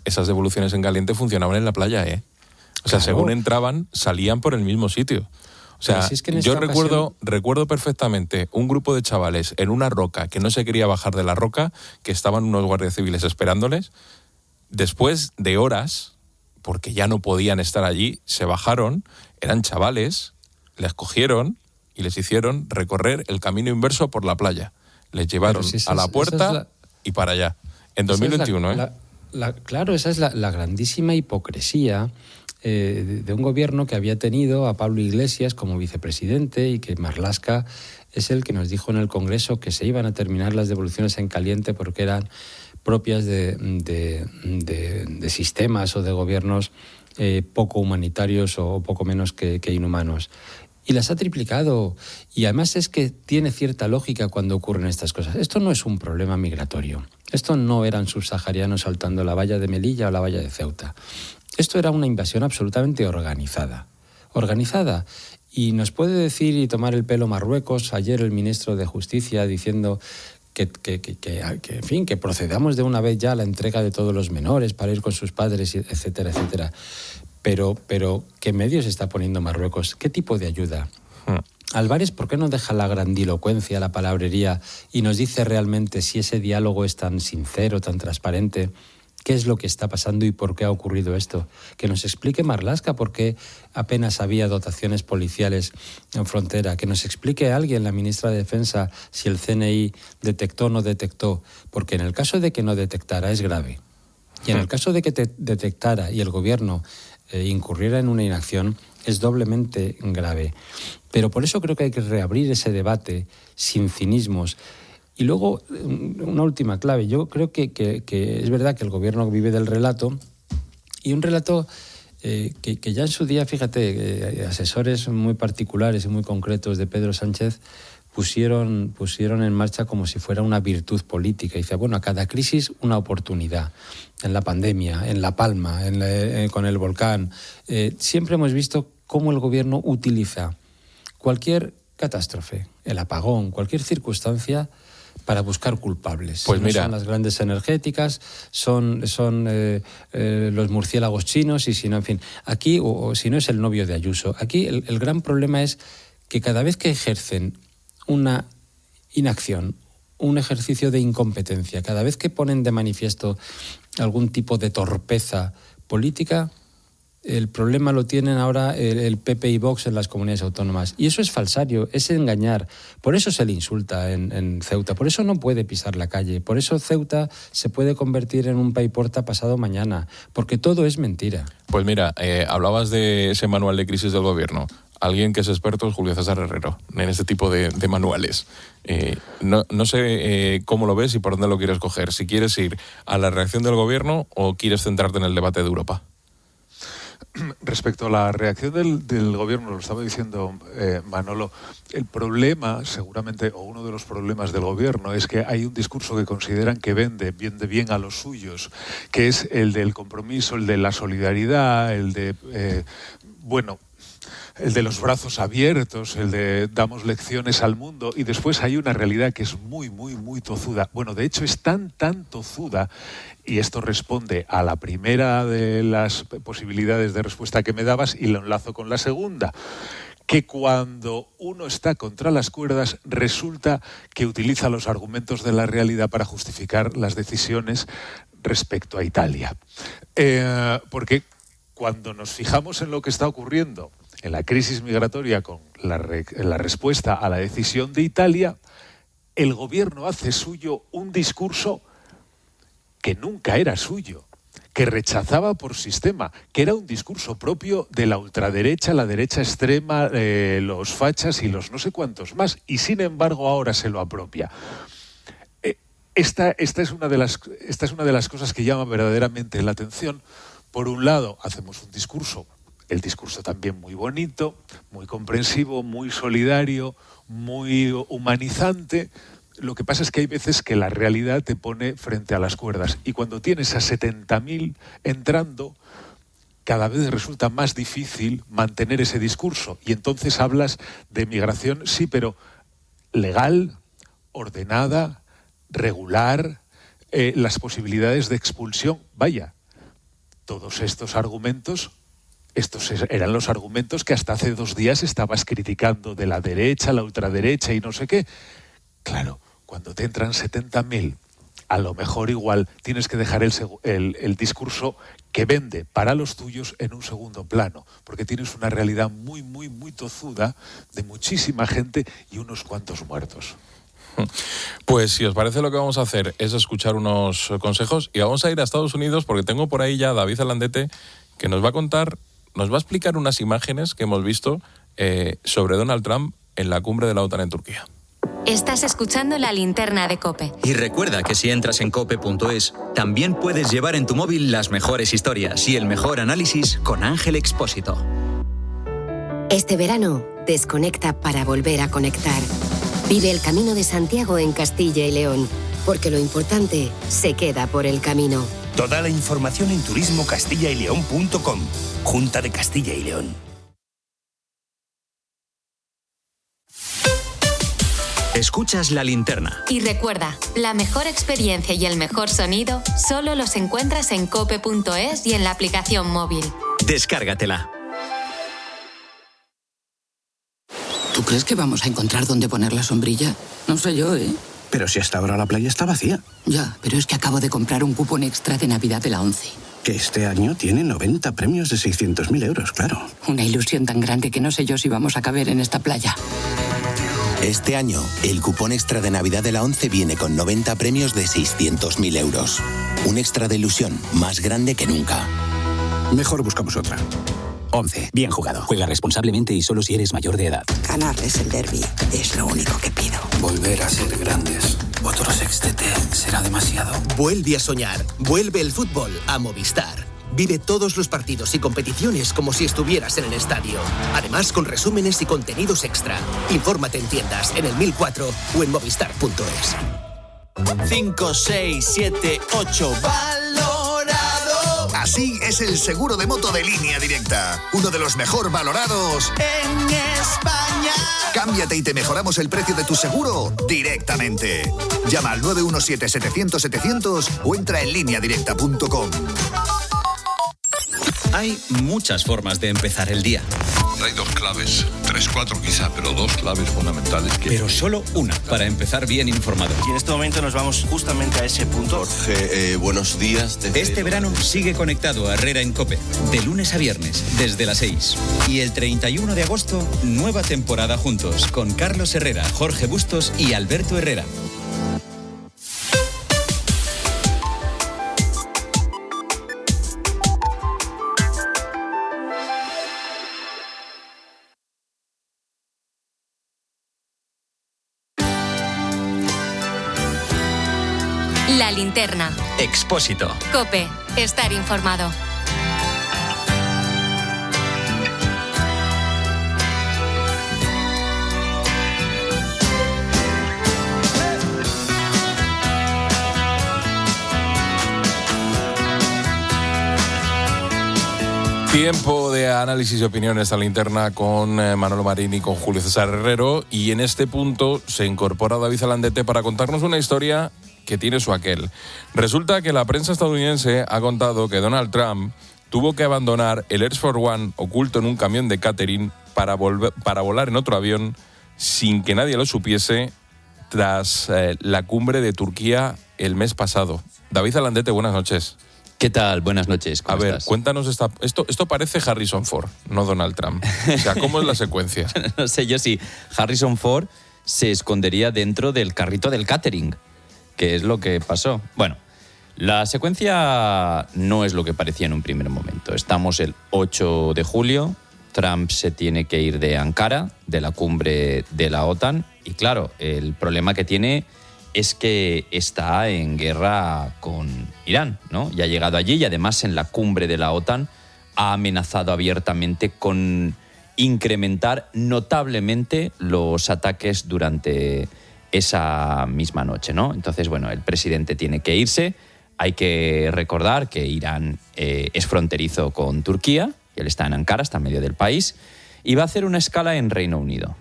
esas devoluciones en caliente funcionaban en la playa, ¿eh? O sea, claro, según entraban, salían por el mismo sitio. O sea, si es que yo recuerdo perfectamente un grupo de chavales en una roca que no se quería bajar de la roca, que estaban unos guardias civiles esperándoles. Después de horas, porque ya no podían estar allí, se bajaron, eran chavales, les cogieron y les hicieron recorrer el camino inverso por la playa. Les llevaron a la puerta y para allá. En 2021, claro, esa es la grandísima hipocresía de un gobierno que había tenido a Pablo Iglesias como vicepresidente y que Marlaska es el que nos dijo en el Congreso que se iban a terminar las devoluciones en caliente porque eran propias de sistemas o de gobiernos poco humanitarios o poco menos que inhumanos. Y las ha triplicado. Y además es que tiene cierta lógica cuando ocurren estas cosas. Esto no es un problema migratorio. Esto no eran subsaharianos saltando la valla de Melilla o la valla de Ceuta. Esto era una invasión absolutamente organizada. Y nos puede decir y tomar el pelo Marruecos, ayer el ministro de Justicia diciendo que en fin, que procedamos de una vez ya a la entrega de todos los menores para ir con sus padres, etcétera, etcétera. Pero ¿qué medios está poniendo Marruecos? ¿Qué tipo de ayuda? Álvarez, ¿por qué no deja la grandilocuencia, la palabrería y nos dice realmente si ese diálogo es tan sincero, tan transparente? ¿Qué es lo que está pasando y por qué ha ocurrido esto? Que nos explique Marlaska por qué apenas había dotaciones policiales en frontera. Que nos explique alguien, la ministra de Defensa, si el CNI detectó o no detectó. Porque en el caso de que no detectara es grave. Y en el caso de que detectara y el gobierno incurriera en una inacción es doblemente grave. Pero por eso creo que hay que reabrir ese debate sin cinismos. Y luego, una última clave. Yo creo que es verdad que el gobierno vive del relato, y un relato que ya en su día, fíjate, asesores muy particulares y muy concretos de Pedro Sánchez pusieron en marcha como si fuera una virtud política. Y dice, bueno, a cada crisis una oportunidad. En la pandemia, en La Palma, con el volcán. Siempre hemos visto cómo el gobierno utiliza cualquier catástrofe, el apagón, cualquier circunstancia para buscar culpables. Pues mira, son las grandes energéticas, son los murciélagos chinos y si no, en fin, aquí o si no es el novio de Ayuso. Aquí el gran problema es que cada vez que ejercen una inacción, un ejercicio de incompetencia. Cada vez que ponen de manifiesto algún tipo de torpeza política, el problema lo tienen ahora el PP y Vox en las comunidades autónomas. Y eso es falsario, es engañar. Por eso se le insulta en Ceuta, por eso no puede pisar la calle, por eso Ceuta se puede convertir en un paiporta pasado mañana, porque todo es mentira. Pues mira, hablabas de ese manual de crisis del gobierno. Alguien que es experto es Julio César Herrero en este tipo de manuales. No sé cómo lo ves y por dónde lo quieres coger. Si quieres ir a la reacción del gobierno o quieres centrarte en el debate de Europa. Respecto a la reacción del gobierno, lo estaba diciendo Manolo, el problema, seguramente, o uno de los problemas del gobierno, es que hay un discurso que consideran que vende bien a los suyos, que es el del compromiso, el de la solidaridad, el de, el de los brazos abiertos, el de damos lecciones al mundo, y después hay una realidad que es muy, muy, muy tozuda. Bueno, de hecho es tan tozuda, y esto responde a la primera de las posibilidades de respuesta que me dabas y lo enlazo con la segunda, que cuando uno está contra las cuerdas resulta que utiliza los argumentos de la realidad para justificar las decisiones respecto a Italia. Porque cuando nos fijamos en lo que está ocurriendo en la crisis migratoria con la respuesta a la decisión de Italia, el gobierno hace suyo un discurso que nunca era suyo, que rechazaba por sistema, que era un discurso propio de la ultraderecha, la derecha extrema, los fachas y los no sé cuántos más, y sin embargo ahora se lo apropia. Esta es una de las cosas que llama verdaderamente la atención. Por un lado, hacemos un discurso, el discurso también muy bonito, muy comprensivo, muy solidario, muy humanizante. Lo que pasa es que hay veces que la realidad te pone frente a las cuerdas, y cuando tienes a 70.000 entrando, cada vez resulta más difícil mantener ese discurso, y entonces hablas de migración, sí, pero legal, ordenada, regular, las posibilidades de expulsión. Vaya, todos estos argumentos, estos eran los argumentos que hasta hace 2 días estabas criticando de la derecha, la ultraderecha y no sé qué. Claro, cuando te entran 70.000, a lo mejor igual tienes que dejar el discurso que vende para los tuyos en un segundo plano, porque tienes una realidad muy, muy, muy tozuda de muchísima gente y unos cuantos muertos. Pues si os parece, lo que vamos a hacer es escuchar unos consejos y vamos a ir a Estados Unidos, porque tengo por ahí ya a David Alandete, que nos va a explicar unas imágenes que hemos visto sobre Donald Trump en la cumbre de la OTAN en Turquía. Estás escuchando La Linterna de COPE. Y recuerda que si entras en cope.es, también puedes llevar en tu móvil las mejores historias y el mejor análisis con Ángel Expósito. Este verano, desconecta para volver a conectar. Vive el Camino de Santiago en Castilla y León, porque lo importante se queda por el camino. Toda la información en turismocastillaileón.com. Junta de Castilla y León. Escuchas La Linterna. Y recuerda, la mejor experiencia y el mejor sonido solo los encuentras en cope.es y en la aplicación móvil. Descárgatela. ¿Tú crees que vamos a encontrar dónde poner la sombrilla? No sé yo, ¿eh? Pero si hasta ahora la playa está vacía. Ya, pero es que acabo de comprar un cupón extra de Navidad de la ONCE. Que este año tiene 90 premios de 600.000 euros, claro. Una ilusión tan grande que no sé yo si vamos a caber en esta playa. Este año, el cupón extra de Navidad de la ONCE viene con 90 premios de 600.000 euros. Un extra de ilusión más grande que nunca. Mejor buscamos otra. ONCE. Bien jugado. Juega responsablemente y solo si eres mayor de edad. Ganarles el derbi es lo único que pido. Volver a ser grandes. Otro sextete será demasiado. Vuelve a soñar. Vuelve el fútbol a Movistar. Vive todos los partidos y competiciones como si estuvieras en el estadio. Además, con resúmenes y contenidos extra. Infórmate en tiendas, en el 1004 o en movistar.es. 5, 6, 7, 8. ¡Valorado! Así es el seguro de moto de Línea Directa. Uno de los mejor valorados en España. Cámbiate y te mejoramos el precio de tu seguro directamente. Llama al 917-700-700 o entra en lineadirecta.com. Hay muchas formas de empezar el día. Hay 2 claves, 3, 4 quizá, pero 2 claves fundamentales. Pero solo una para empezar bien informado. Y en este momento nos vamos justamente a ese punto. Jorge, buenos días. Este verano sigue conectado a Herrera en COPE, de lunes a viernes, desde las 6. Y el 31 de agosto, nueva temporada juntos, con Carlos Herrera, Jorge Bustos y Alberto Herrera. La linterna. Expósito. COPE. Estar informado. Tiempo de análisis y opiniones a la linterna con Manolo Marín y con Julio César Herrero. Y en este punto se incorpora David Alandete para contarnos una historia que tiene su aquel. Resulta que la prensa estadounidense ha contado que Donald Trump tuvo que abandonar el Air Force One oculto en un camión de catering para volar en otro avión sin que nadie lo supiese tras la cumbre de Turquía el mes pasado. David Alandete, buenas noches. ¿Qué tal? Buenas noches. A ver, cuéntanos esto parece Harrison Ford, no Donald Trump. O sea, ¿cómo es la secuencia? No sé yo si Harrison Ford se escondería dentro del carrito del catering, que es lo que pasó. Bueno, la secuencia no es lo que parecía en un primer momento. Estamos el 8 de julio, Trump se tiene que ir de Ankara, de la cumbre de la OTAN, y claro, el problema que tiene es que está en guerra con Irán, ¿no? Ya ha llegado allí y además en la cumbre de la OTAN ha amenazado abiertamente con incrementar notablemente los ataques durante esa misma noche, ¿no? Entonces, bueno, el presidente tiene que irse. Hay que recordar que Irán es fronterizo con Turquía, y él está en Ankara, está en medio del país, y va a hacer una escala en Reino Unido.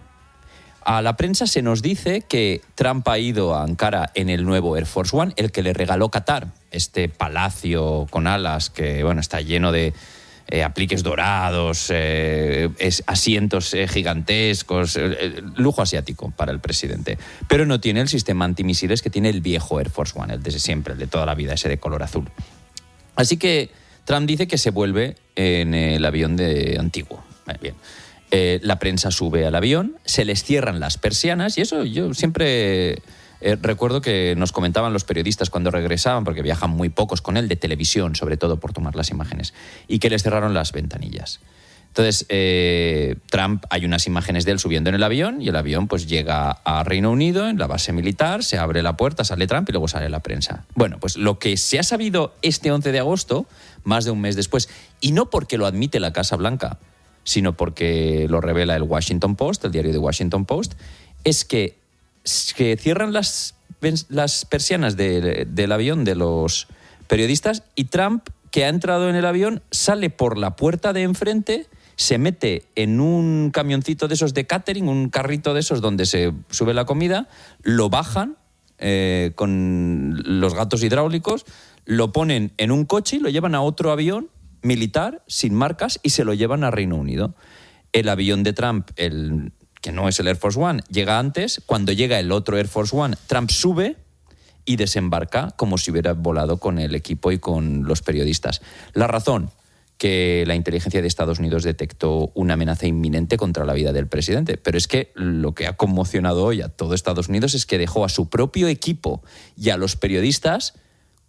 A la prensa se nos dice que Trump ha ido a Ankara en el nuevo Air Force One, el que le regaló Qatar, este palacio con alas que, bueno, está lleno de apliques dorados, asientos gigantescos, lujo asiático para el presidente. Pero no tiene el sistema antimisiles que tiene el viejo Air Force One, el de siempre, el de toda la vida, ese de color azul. Así que Trump dice que se vuelve en el avión de antiguo. Bien. La prensa sube al avión, se les cierran las persianas, y eso yo siempre recuerdo que nos comentaban los periodistas cuando regresaban, porque viajan muy pocos con él, de televisión, sobre todo por tomar las imágenes, y que les cerraron las ventanillas. Entonces, Trump, hay unas imágenes de él subiendo en el avión, y el avión pues llega a Reino Unido, en la base militar, se abre la puerta, sale Trump y luego sale la prensa. Bueno, pues lo que se ha sabido este 11 de agosto, más de un mes después, y no porque lo admite la Casa Blanca, sino porque lo revela el Washington Post, el diario de Washington Post, es que cierran las persianas del avión de los periodistas, y Trump, que ha entrado en el avión, sale por la puerta de enfrente, se mete en un camioncito de esos de catering, un carrito de esos donde se sube la comida, lo bajan con los gatos hidráulicos, lo ponen en un coche y lo llevan a otro avión militar, sin marcas, y se lo llevan a Reino Unido. El avión de Trump, que no es el Air Force One, llega antes. Cuando llega el otro Air Force One, Trump sube y desembarca como si hubiera volado con el equipo y con los periodistas. La razón, que la inteligencia de Estados Unidos detectó una amenaza inminente contra la vida del presidente. Pero es que lo que ha conmocionado hoy a todo Estados Unidos es que dejó a su propio equipo y a los periodistas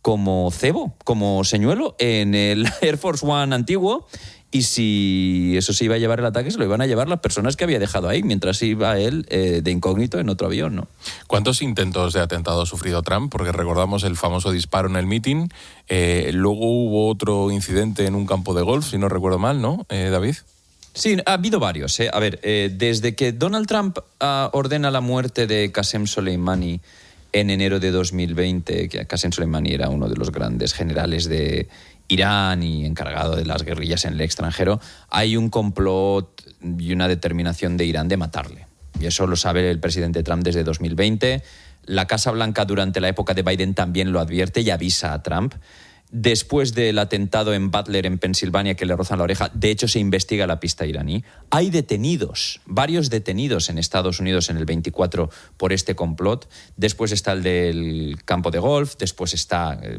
como cebo, como señuelo en el Air Force One antiguo, y si eso se iba a llevar el ataque, se lo iban a llevar las personas que había dejado ahí, mientras iba él de incógnito en otro avión, ¿no? ¿Cuántos intentos de atentado ha sufrido Trump? Porque recordamos el famoso disparo en el meeting, luego hubo otro incidente en un campo de golf, si no recuerdo mal, ¿no, David? Sí, ha habido varios. A ver, desde que Donald Trump ordena la muerte de Qasem Soleimani en enero de 2020, que Qasem Soleimani era uno de los grandes generales de Irán y encargado de las guerrillas en el extranjero, hay un complot y una determinación de Irán de matarle. Y eso lo sabe el presidente Trump desde 2020. La Casa Blanca durante la época de Biden también lo advierte y avisa a Trump. Después del atentado en Butler, en Pensilvania, que le rozan la oreja, de hecho se investiga la pista iraní. Hay detenidos, varios detenidos en Estados Unidos en el 24 por este complot. Después está el del campo de golf, después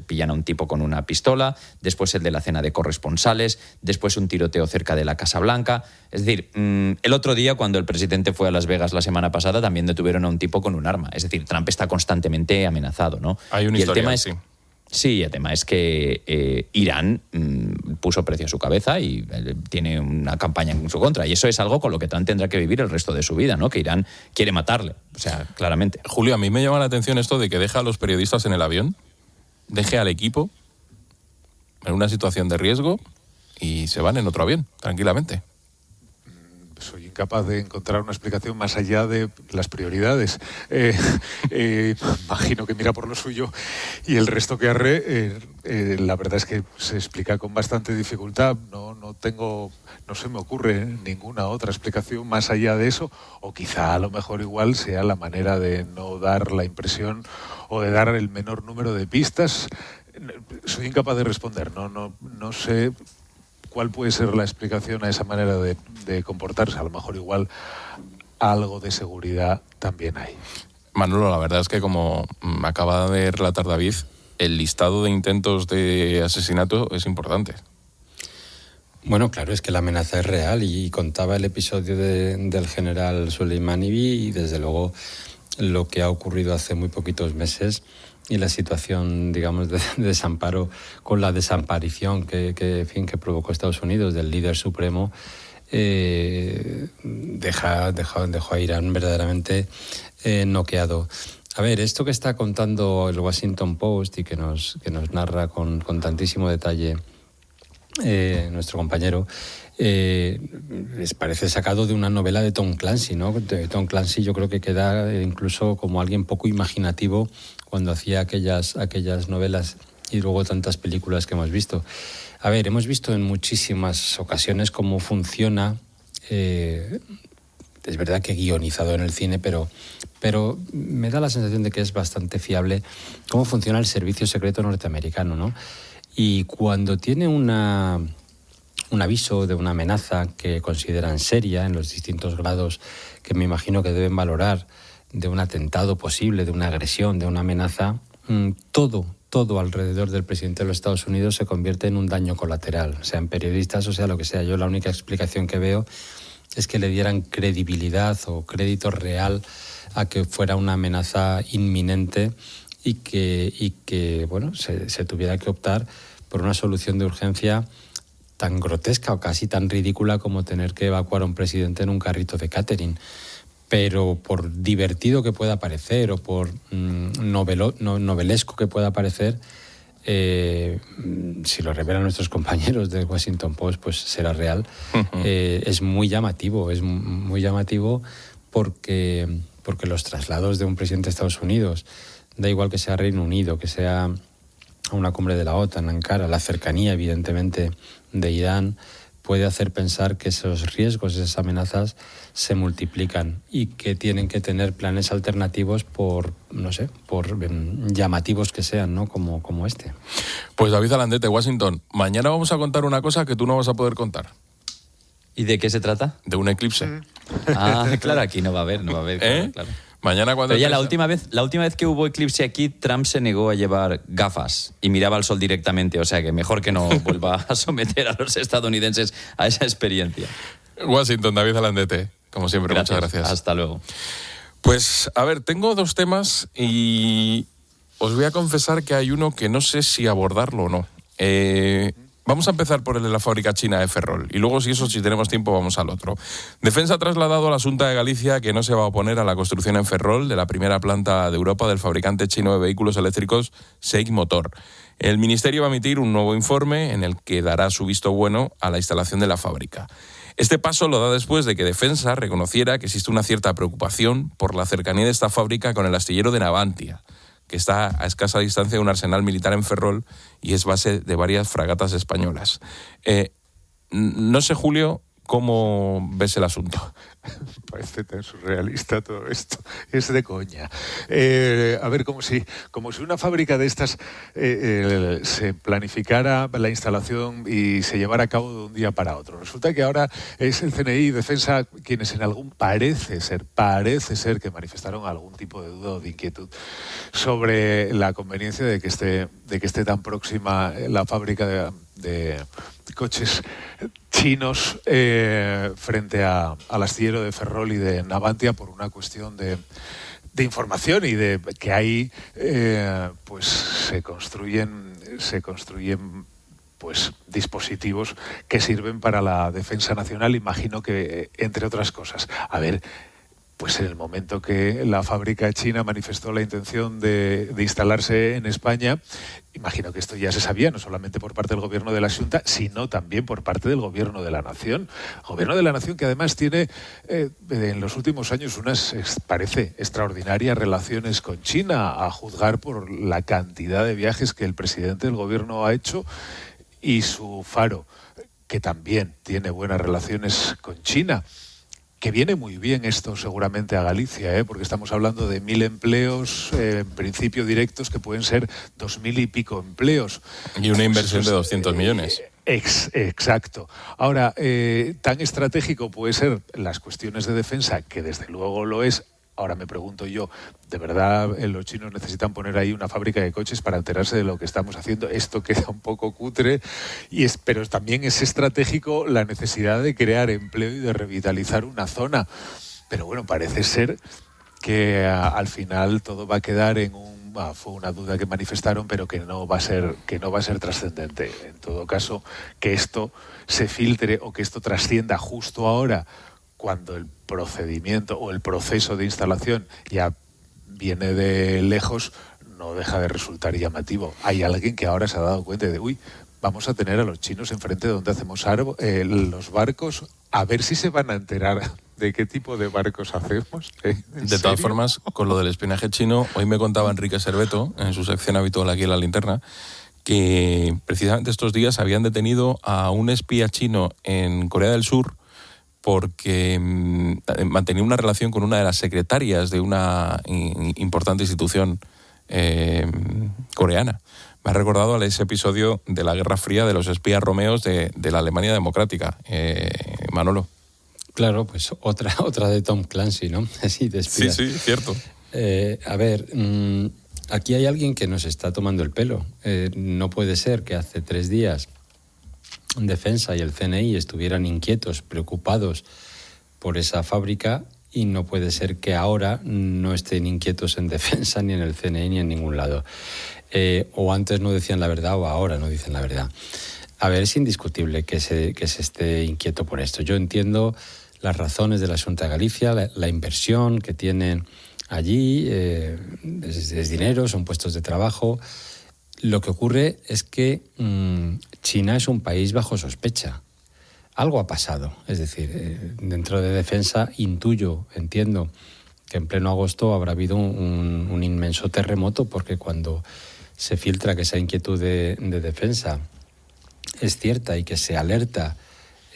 pillan a un tipo con una pistola, después el de la cena de corresponsales, después un tiroteo cerca de la Casa Blanca. Es decir, el otro día, cuando el presidente fue a Las Vegas la semana pasada, también detuvieron a un tipo con un arma. Es decir, Trump está constantemente amenazado, ¿no? Hay una historia, sí. Sí, el tema es que Irán puso precio a su cabeza y tiene una campaña en su contra. Y eso es algo con lo que Trump tendrá que vivir el resto de su vida, ¿no? Que Irán quiere matarle, o sea, claramente. Julio, a mí me llama la atención esto de que deja a los periodistas en el avión, deje al equipo en una situación de riesgo y se van en otro avión, tranquilamente. Soy incapaz de encontrar una explicación más allá de las prioridades. Imagino que mira por lo suyo y el resto que arre, la verdad es que se explica con bastante dificultad. No se me ocurre ninguna otra explicación más allá de eso, o quizá a lo mejor igual sea la manera de no dar la impresión o de dar el menor número de pistas. Soy incapaz de responder, no sé cuál puede ser la explicación a esa manera de comportarse. A lo mejor igual algo de seguridad también hay. Manolo, la verdad es que como acaba de relatar David, el listado de intentos de asesinato es importante. Bueno, claro, es que la amenaza es real y contaba el episodio del general Soleimani y desde luego lo que ha ocurrido hace muy poquitos meses y la situación, digamos, de desamparo con la desaparición que provocó Estados Unidos del líder supremo, dejó a Irán verdaderamente noqueado. A ver, esto que está contando el Washington Post y que nos narra con tantísimo detalle nuestro compañero, les parece sacado de una novela de Tom Clancy, ¿no? Tom Clancy yo creo que queda incluso como alguien poco imaginativo cuando hacía aquellas novelas y luego tantas películas que hemos visto. A ver, hemos visto en muchísimas ocasiones cómo funciona, es verdad que guionizado en el cine, pero me da la sensación de que es bastante fiable cómo funciona el servicio secreto norteamericano, ¿no? Y cuando tiene un aviso de una amenaza que consideran seria en los distintos grados que me imagino que deben valorar, de un atentado posible, de una agresión, de una amenaza, todo alrededor del presidente de los Estados Unidos se convierte en un daño colateral, sean periodistas o sea lo que sea. Yo la única explicación que veo es que le dieran credibilidad o crédito real a que fuera una amenaza inminente y que bueno, se tuviera que optar por una solución de urgencia tan grotesca o casi tan ridícula como tener que evacuar a un presidente en un carrito de catering. Pero por divertido que pueda parecer o por novelesco que pueda parecer, si lo revelan nuestros compañeros del Washington Post, pues será real. Uh-huh. Es muy llamativo porque los traslados de un presidente de Estados Unidos, da igual que sea Reino Unido, que sea a una cumbre de la OTAN, Ankara, la cercanía evidentemente de Irán, puede hacer pensar que esos riesgos, esas amenazas se multiplican y que tienen que tener planes alternativos por llamativos que sean, ¿no? Como este. Pues David Alandete, Washington, mañana vamos a contar una cosa que tú no vas a poder contar. ¿Y de qué se trata? De un eclipse. Claro, aquí no va a haber, claro. Mañana cuando... Pero ya la última vez que hubo eclipse aquí, Trump se negó a llevar gafas y miraba al sol directamente, o sea que mejor que no vuelva a someter a los estadounidenses a esa experiencia. Washington, David Alandete, como siempre, muchas gracias. Hasta luego. Pues, a ver, tengo dos temas y os voy a confesar que hay uno que no sé si abordarlo o no. Vamos a empezar por el de la fábrica china de Ferrol y luego, si tenemos tiempo, vamos al otro. Defensa ha trasladado a la Xunta de Galicia que no se va a oponer a la construcción en Ferrol de la primera planta de Europa del fabricante chino de vehículos eléctricos SAIC Motor. El Ministerio va a emitir un nuevo informe en el que dará su visto bueno a la instalación de la fábrica. Este paso lo da después de que Defensa reconociera que existe una cierta preocupación por la cercanía de esta fábrica con el astillero de Navantia, que está a escasa distancia de un arsenal militar en Ferrol y es base de varias fragatas españolas. No sé, Julio, ¿cómo ves el asunto? Parece tan surrealista todo esto. Es de coña. A ver, como si una fábrica de estas se planificara la instalación y se llevara a cabo de un día para otro. Resulta que ahora es el CNI y Defensa quienes parece ser que manifestaron algún tipo de duda o de inquietud sobre la conveniencia de que esté tan próxima la fábrica de coches chinos frente al astillero de Ferrol y de Navantia por una cuestión de información y de que ahí pues se construyen pues dispositivos que sirven para la defensa nacional, imagino que entre otras cosas. A ver, pues en el momento que la fábrica china manifestó la intención de instalarse en España, imagino que esto ya se sabía, no solamente por parte del Gobierno de la Xunta, sino también por parte del Gobierno de la Nación. Gobierno de la Nación que además tiene en los últimos años unas, parece, extraordinarias relaciones con China, a juzgar por la cantidad de viajes que el presidente del Gobierno ha hecho, y su Faro, que también tiene buenas relaciones con China. Que viene muy bien esto seguramente a Galicia, porque estamos hablando de 1.000 empleos, en principio directos, que pueden ser 2.000 y pico empleos. Y una inversión de 200 millones. Exacto. Ahora, tan estratégico puede ser las cuestiones de defensa, que desde luego lo es. Ahora me pregunto yo, ¿de verdad los chinos necesitan poner ahí una fábrica de coches para enterarse de lo que estamos haciendo? Esto queda un poco cutre, pero también es estratégico la necesidad de crear empleo y de revitalizar una zona. Pero bueno, parece ser que al final todo va a quedar en fue una duda que manifestaron, pero que no va a ser trascendente. En todo caso, que esto se filtre o que esto trascienda justo ahora, cuando el procedimiento o el proceso de instalación ya viene de lejos, no deja de resultar llamativo. Hay alguien que ahora se ha dado cuenta de, vamos a tener a los chinos enfrente de donde hacemos los barcos, a ver si se van a enterar de qué tipo de barcos hacemos. De todas formas, con lo del espionaje chino, hoy me contaba Enrique Serveto, en su sección habitual aquí en La Linterna, que precisamente estos días habían detenido a un espía chino en Corea del Sur porque mantenía una relación con una de las secretarias de una importante institución coreana. Me ha recordado a ese episodio de la Guerra Fría de los espías romeos de la Alemania democrática. Manolo. Claro, pues otra de Tom Clancy, ¿no? Así de espías. Sí, cierto. A ver, aquí hay alguien que nos está tomando el pelo. No puede ser que hace 3 días Defensa y el CNI estuvieran inquietos, preocupados por esa fábrica, y no puede ser que ahora no estén inquietos en Defensa, ni en el CNI, ni en ningún lado. O antes no decían la verdad o ahora no dicen la verdad. A ver, es indiscutible que se esté inquieto por esto. Yo entiendo las razones de la Xunta de Galicia, la inversión que tienen allí, es dinero, son puestos de trabajo. Lo que ocurre es que China es un país bajo sospecha. Algo ha pasado. Es decir, dentro de Defensa entiendo que en pleno agosto habrá habido un inmenso terremoto, porque cuando se filtra que esa inquietud de Defensa es cierta y que se alerta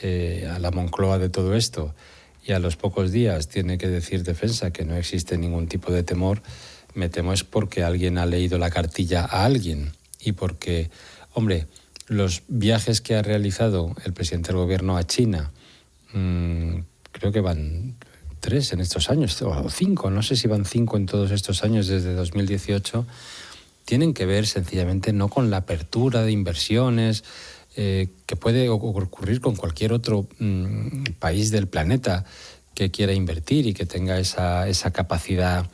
a la Moncloa de todo esto, y a los pocos días tiene que decir Defensa que no existe ningún tipo de temor, me temo es porque alguien ha leído la cartilla a alguien, y porque, hombre, los viajes que ha realizado el presidente del gobierno a China, creo que van 3 en estos años, o 5, no sé si van 5 en todos estos años desde 2018, tienen que ver sencillamente no con la apertura de inversiones que puede ocurrir con cualquier otro país del planeta que quiera invertir y que tenga esa capacidad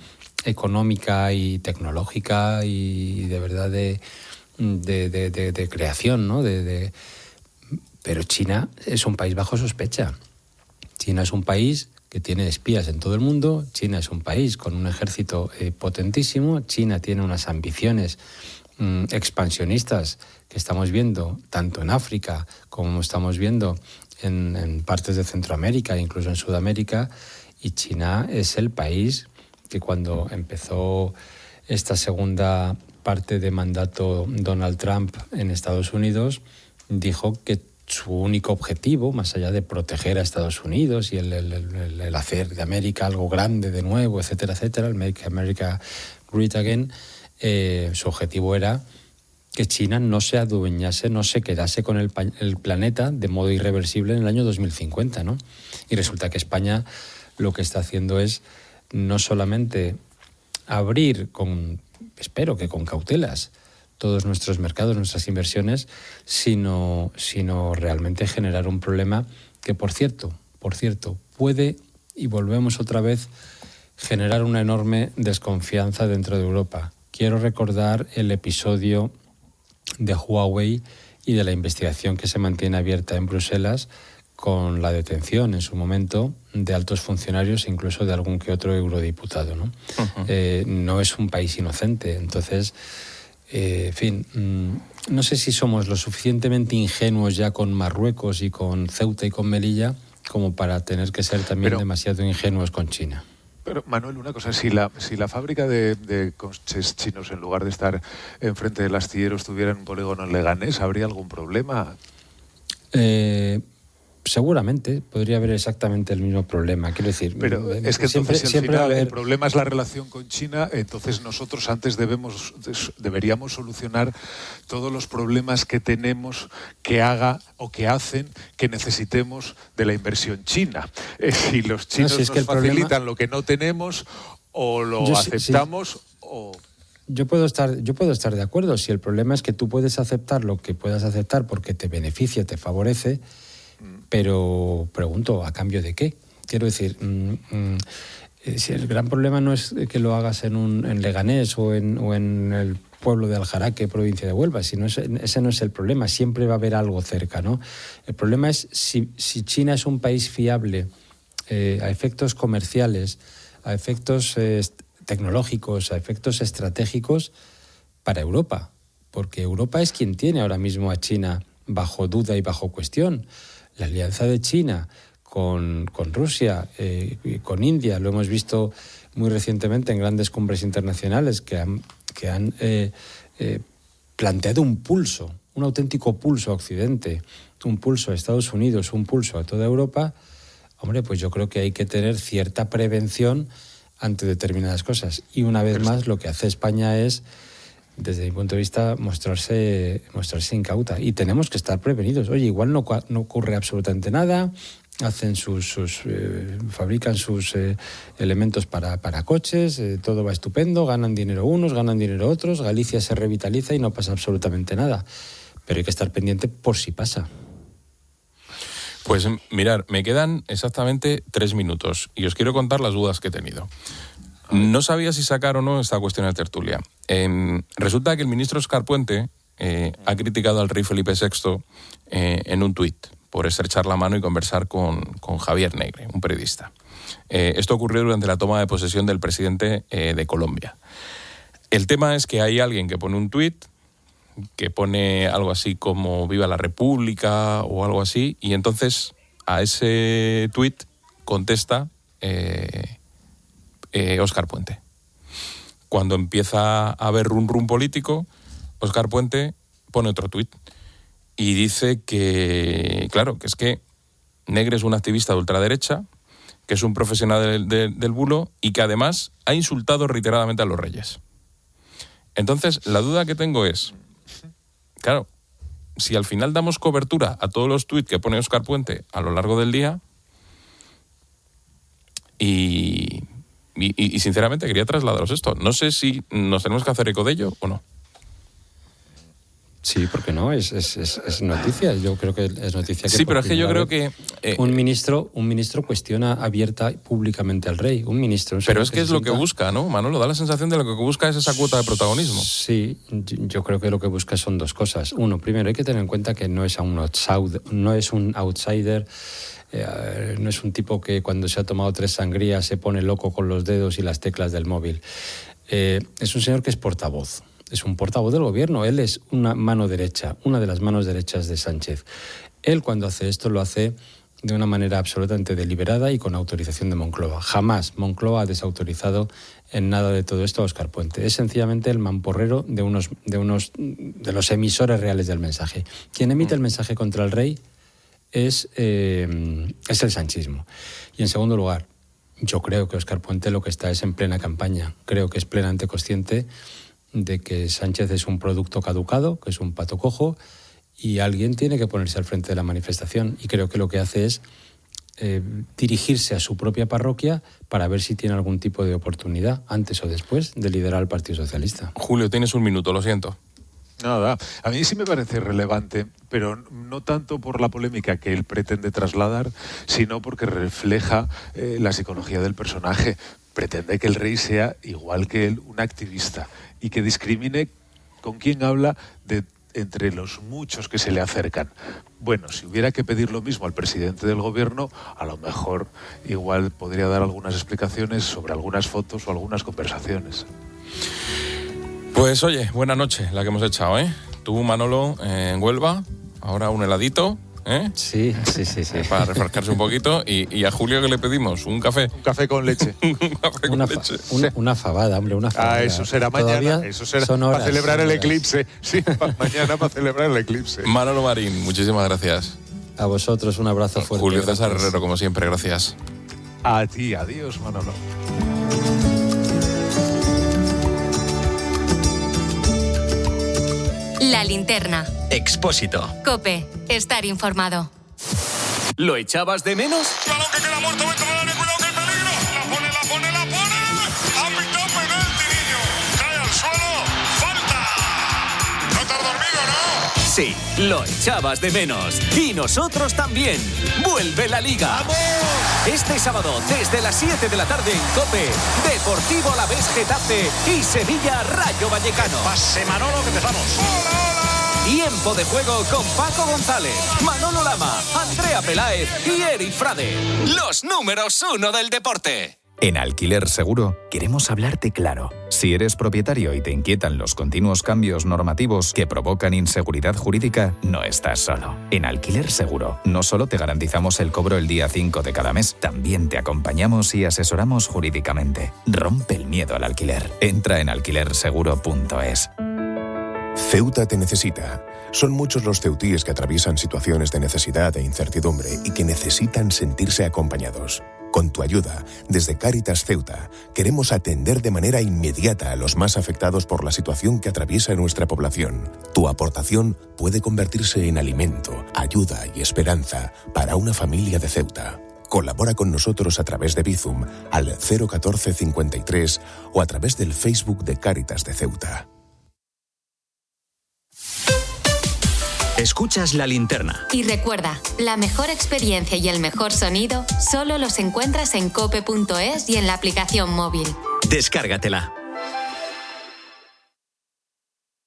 económica y tecnológica y de verdad de creación, ¿no? Pero China es un país bajo sospecha. China es un país que tiene espías en todo el mundo. China es un país con un ejército potentísimo. China tiene unas ambiciones expansionistas que estamos viendo tanto en África como estamos viendo en partes de Centroamérica e incluso en Sudamérica. Y China es el país que cuando empezó esta segunda parte de mandato Donald Trump en Estados Unidos, dijo que su único objetivo, más allá de proteger a Estados Unidos y el hacer de América algo grande de nuevo, etcétera, etcétera, el Make America Great Again, su objetivo era que China no se adueñase, no se quedase con el planeta de modo irreversible en el año 2050, ¿no? Y resulta que España lo que está haciendo es no solamente abrir espero que con cautelas, todos nuestros mercados, nuestras inversiones, sino realmente generar un problema que, por cierto, puede, y volvemos otra vez, generar una enorme desconfianza dentro de Europa. Quiero recordar el episodio de Huawei y de la investigación que se mantiene abierta en Bruselas con la detención en su momento de altos funcionarios, incluso de algún que otro eurodiputado, ¿no? No es un país inocente, entonces... en fin, no sé si somos lo suficientemente ingenuos ya con Marruecos y con Ceuta y con Melilla como para tener que ser también demasiado ingenuos con China. Pero, Manuel, una cosa, si la fábrica de coches chinos, en lugar de estar enfrente del astillero, estuviera en un polígono en Leganés, ¿habría algún problema? Seguramente podría haber exactamente el mismo problema. Quiero decir, pero es que entonces si al final el problema es la relación con China, entonces nosotros antes deberíamos solucionar todos los problemas que tenemos que haga o que hacen que necesitemos de la inversión china. Si los chinos nos facilitan lo que no tenemos, o lo aceptamos o... Yo puedo estar de acuerdo. Si el problema es que tú puedes aceptar lo que puedas aceptar porque te beneficia, te favorece, pero pregunto, ¿a cambio de qué? Quiero decir, si el gran problema no es que lo hagas en Leganés o en el pueblo de Aljaraque, provincia de Huelva, ese no es el problema, siempre va a haber algo cerca, ¿no? El problema es si China es un país fiable a efectos comerciales, a efectos tecnológicos, a efectos estratégicos para Europa, porque Europa es quien tiene ahora mismo a China bajo duda y bajo cuestión. La alianza de China con Rusia, con India, lo hemos visto muy recientemente en grandes cumbres internacionales que han planteado un pulso, un auténtico pulso a Occidente, un pulso a Estados Unidos, un pulso a toda Europa. Hombre, pues yo creo que hay que tener cierta prevención ante determinadas cosas. Y una vez más, lo que hace España es, desde mi punto de vista, mostrarse incauta. Y tenemos que estar prevenidos. Oye, igual no ocurre absolutamente nada, fabrican sus elementos para coches, todo va estupendo, ganan dinero unos, ganan dinero otros, Galicia se revitaliza y no pasa absolutamente nada. Pero hay que estar pendiente por si pasa. Pues mirad, me quedan exactamente 3 minutos y os quiero contar las dudas que he tenido. No sabía si sacar o no esta cuestión de tertulia. Resulta que el ministro Óscar Puente ha criticado al rey Felipe VI en un tuit por estrechar la mano y conversar con Javier Negre, un periodista. Esto ocurrió durante la toma de posesión del presidente de Colombia. El tema es que hay alguien que pone un tuit, que pone algo así como «Viva la República» o algo así, y entonces a ese tuit contesta Óscar Puente. Cuando empieza a haber rum político, Óscar Puente pone otro tuit y dice que, claro, que es que Negre es un activista de ultraderecha, que es un profesional del bulo y que además ha insultado reiteradamente a los reyes. Entonces, la duda que tengo es, claro, si al final damos cobertura a todos los tuits que pone Óscar Puente a lo largo del día y sinceramente quería trasladaros esto. No sé si nos tenemos que hacer eco de ello o no. Sí, porque no, es noticia. Yo creo que es noticia. Sí, pero es que yo creo que... un ministro cuestiona abierta públicamente al rey. Un ministro... Pero es que es lo que busca, ¿no, Manolo? Da la sensación de lo que busca es esa cuota de protagonismo. Sí, yo creo que lo que busca son dos cosas. Uno, primero, hay que tener en cuenta que no es un outsider, no es un tipo que cuando se ha tomado 3 sangrías se pone loco con los dedos y las teclas del móvil. Es un señor que es portavoz. Es un portavoz del gobierno. Él es una mano derecha, una de las manos derechas de Sánchez. Él, cuando hace esto, lo hace de una manera absolutamente deliberada y con autorización de Moncloa. Jamás Moncloa ha desautorizado en nada de todo esto a Óscar Puente. Es sencillamente el mamporrero de los emisores reales del mensaje. Quien emite el mensaje contra el rey es el sanchismo. Y en segundo lugar, yo creo que Óscar Puente lo que está es en plena campaña. Creo que es plenamente consciente de que Sánchez es un producto caducado, que es un pato cojo, y alguien tiene que ponerse al frente de la manifestación. Y creo que lo que hace es dirigirse a su propia parroquia para ver si tiene algún tipo de oportunidad, antes o después, de liderar el Partido Socialista. Julio, tienes un minuto, lo siento. Nada, a mí sí me parece relevante, pero no tanto por la polémica que él pretende trasladar, sino porque refleja la psicología del personaje. Pretende que el rey sea, igual que él, un activista y que discrimine con quién habla entre los muchos que se le acercan. Bueno, si hubiera que pedir lo mismo al presidente del gobierno, a lo mejor igual podría dar algunas explicaciones sobre algunas fotos o algunas conversaciones. Pues oye, buena noche la que hemos echado, ¿eh? Tú, Manolo, en Huelva, ahora un heladito, ¿eh? Sí. Para refrescarse un poquito. Y a Julio, ¿qué le pedimos? ¿Un café? Un café con leche. Un café con leche. Una fabada, hombre, una fabada. Eso será mañana. Eso será para celebrar el eclipse. Sí, mañana para celebrar el eclipse. Manolo Marín, muchísimas gracias. A vosotros un abrazo fuerte. Julio César Herrero, como siempre, gracias. A ti, adiós, Manolo. La linterna. Expósito. COPE. Estar informado. ¿Lo echabas de menos? Balón que queda muerto dentro del área, cuidado que hay peligro. La pone. Ha pitado penalti, niño. Cae al suelo. Falta. No te has dormido, ¿no? Sí, lo echabas de menos. Y nosotros también. ¡Vuelve la Liga! ¡Vamos! Este sábado, desde las 7 de la tarde en COPE, Deportivo Alavés Getafe y Sevilla Rayo Vallecano. Pase Manolo, que empezamos. Tiempo de juego con Paco González, Manolo Lama, Andrea Peláez y Eri Frade. Los números 1 del deporte. En Alquiler Seguro queremos hablarte claro. Si eres propietario y te inquietan los continuos cambios normativos que provocan inseguridad jurídica, no estás solo. En Alquiler Seguro no solo te garantizamos el cobro el día 5 de cada mes, también te acompañamos y asesoramos jurídicamente. Rompe el miedo al alquiler. Entra en alquilerseguro.es. Ceuta te necesita. Son muchos los ceutíes que atraviesan situaciones de necesidad e incertidumbre y que necesitan sentirse acompañados. Con tu ayuda, desde Cáritas Ceuta, queremos atender de manera inmediata a los más afectados por la situación que atraviesa nuestra población. Tu aportación puede convertirse en alimento, ayuda y esperanza para una familia de Ceuta. Colabora con nosotros a través de Bizum al 01453 o a través del Facebook de Cáritas de Ceuta. Escuchas La Linterna. Y recuerda, la mejor experiencia y el mejor sonido solo los encuentras en cope.es y en la aplicación móvil. Descárgatela.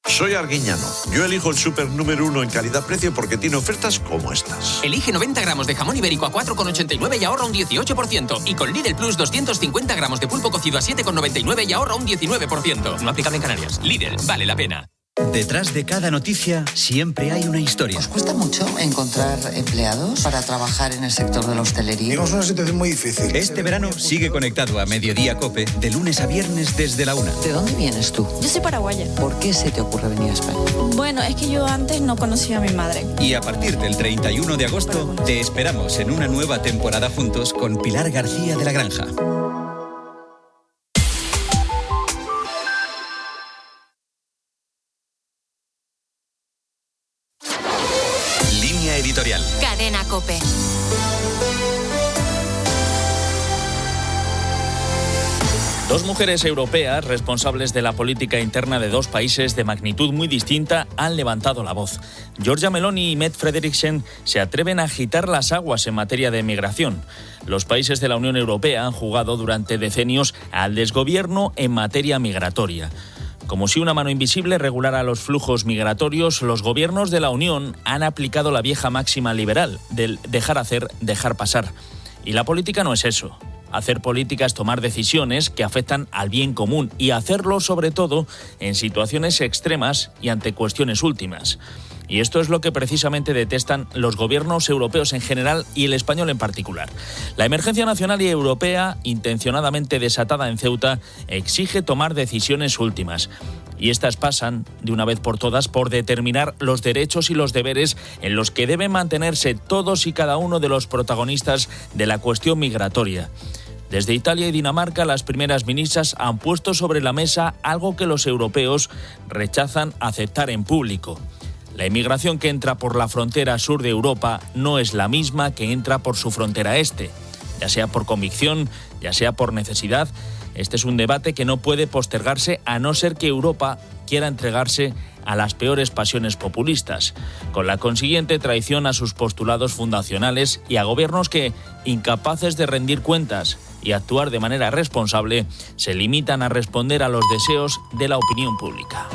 Soy Arguiñano. Yo elijo el súper número 1 en calidad-precio porque tiene ofertas como estas. Elige 90 gramos de jamón ibérico a 4,89 y ahorra un 18%. Y con Lidl Plus 250 gramos de pulpo cocido a 7,99 y ahorra un 19%. No aplicable en Canarias. Lidl, vale la pena. Detrás de cada noticia siempre hay una historia. ¿Os cuesta mucho encontrar empleados para trabajar en el sector de la hostelería? Tenemos una situación muy difícil. Este verano sigue conectado a Mediodía COPE de lunes a viernes desde la 1. ¿De dónde vienes tú? Yo soy paraguaya. ¿Por qué se te ocurre venir a España? Bueno, es que yo antes no conocía a mi madre. Y a partir del 31 de agosto te esperamos en una nueva temporada juntos con Pilar García de la Granja. Editorial. Cadena COPE. Dos mujeres europeas responsables de la política interna de dos países de magnitud muy distinta han levantado la voz. Giorgia Meloni y Mette Frederiksen se atreven a agitar las aguas en materia de migración. Los países de la Unión Europea han jugado durante decenios al desgobierno en materia migratoria. Como si una mano invisible regulara los flujos migratorios, los gobiernos de la Unión han aplicado la vieja máxima liberal del dejar hacer, dejar pasar. Y la política no es eso. Hacer política es tomar decisiones que afectan al bien común y hacerlo sobre todo en situaciones extremas y ante cuestiones últimas. Y esto es lo que precisamente detestan los gobiernos europeos en general y el español en particular. La emergencia nacional y europea, intencionadamente desatada en Ceuta, exige tomar decisiones últimas. Y estas pasan, de una vez por todas, por determinar los derechos y los deberes en los que deben mantenerse todos y cada uno de los protagonistas de la cuestión migratoria. Desde Italia y Dinamarca, las primeras ministras han puesto sobre la mesa algo que los europeos rechazan aceptar en público. La inmigración que entra por la frontera sur de Europa no es la misma que entra por su frontera este, ya sea por convicción, ya sea por necesidad. Este es un debate que no puede postergarse a no ser que Europa quiera entregarse a las peores pasiones populistas, con la consiguiente traición a sus postulados fundacionales y a gobiernos que, incapaces de rendir cuentas y actuar de manera responsable, se limitan a responder a los deseos de la opinión pública.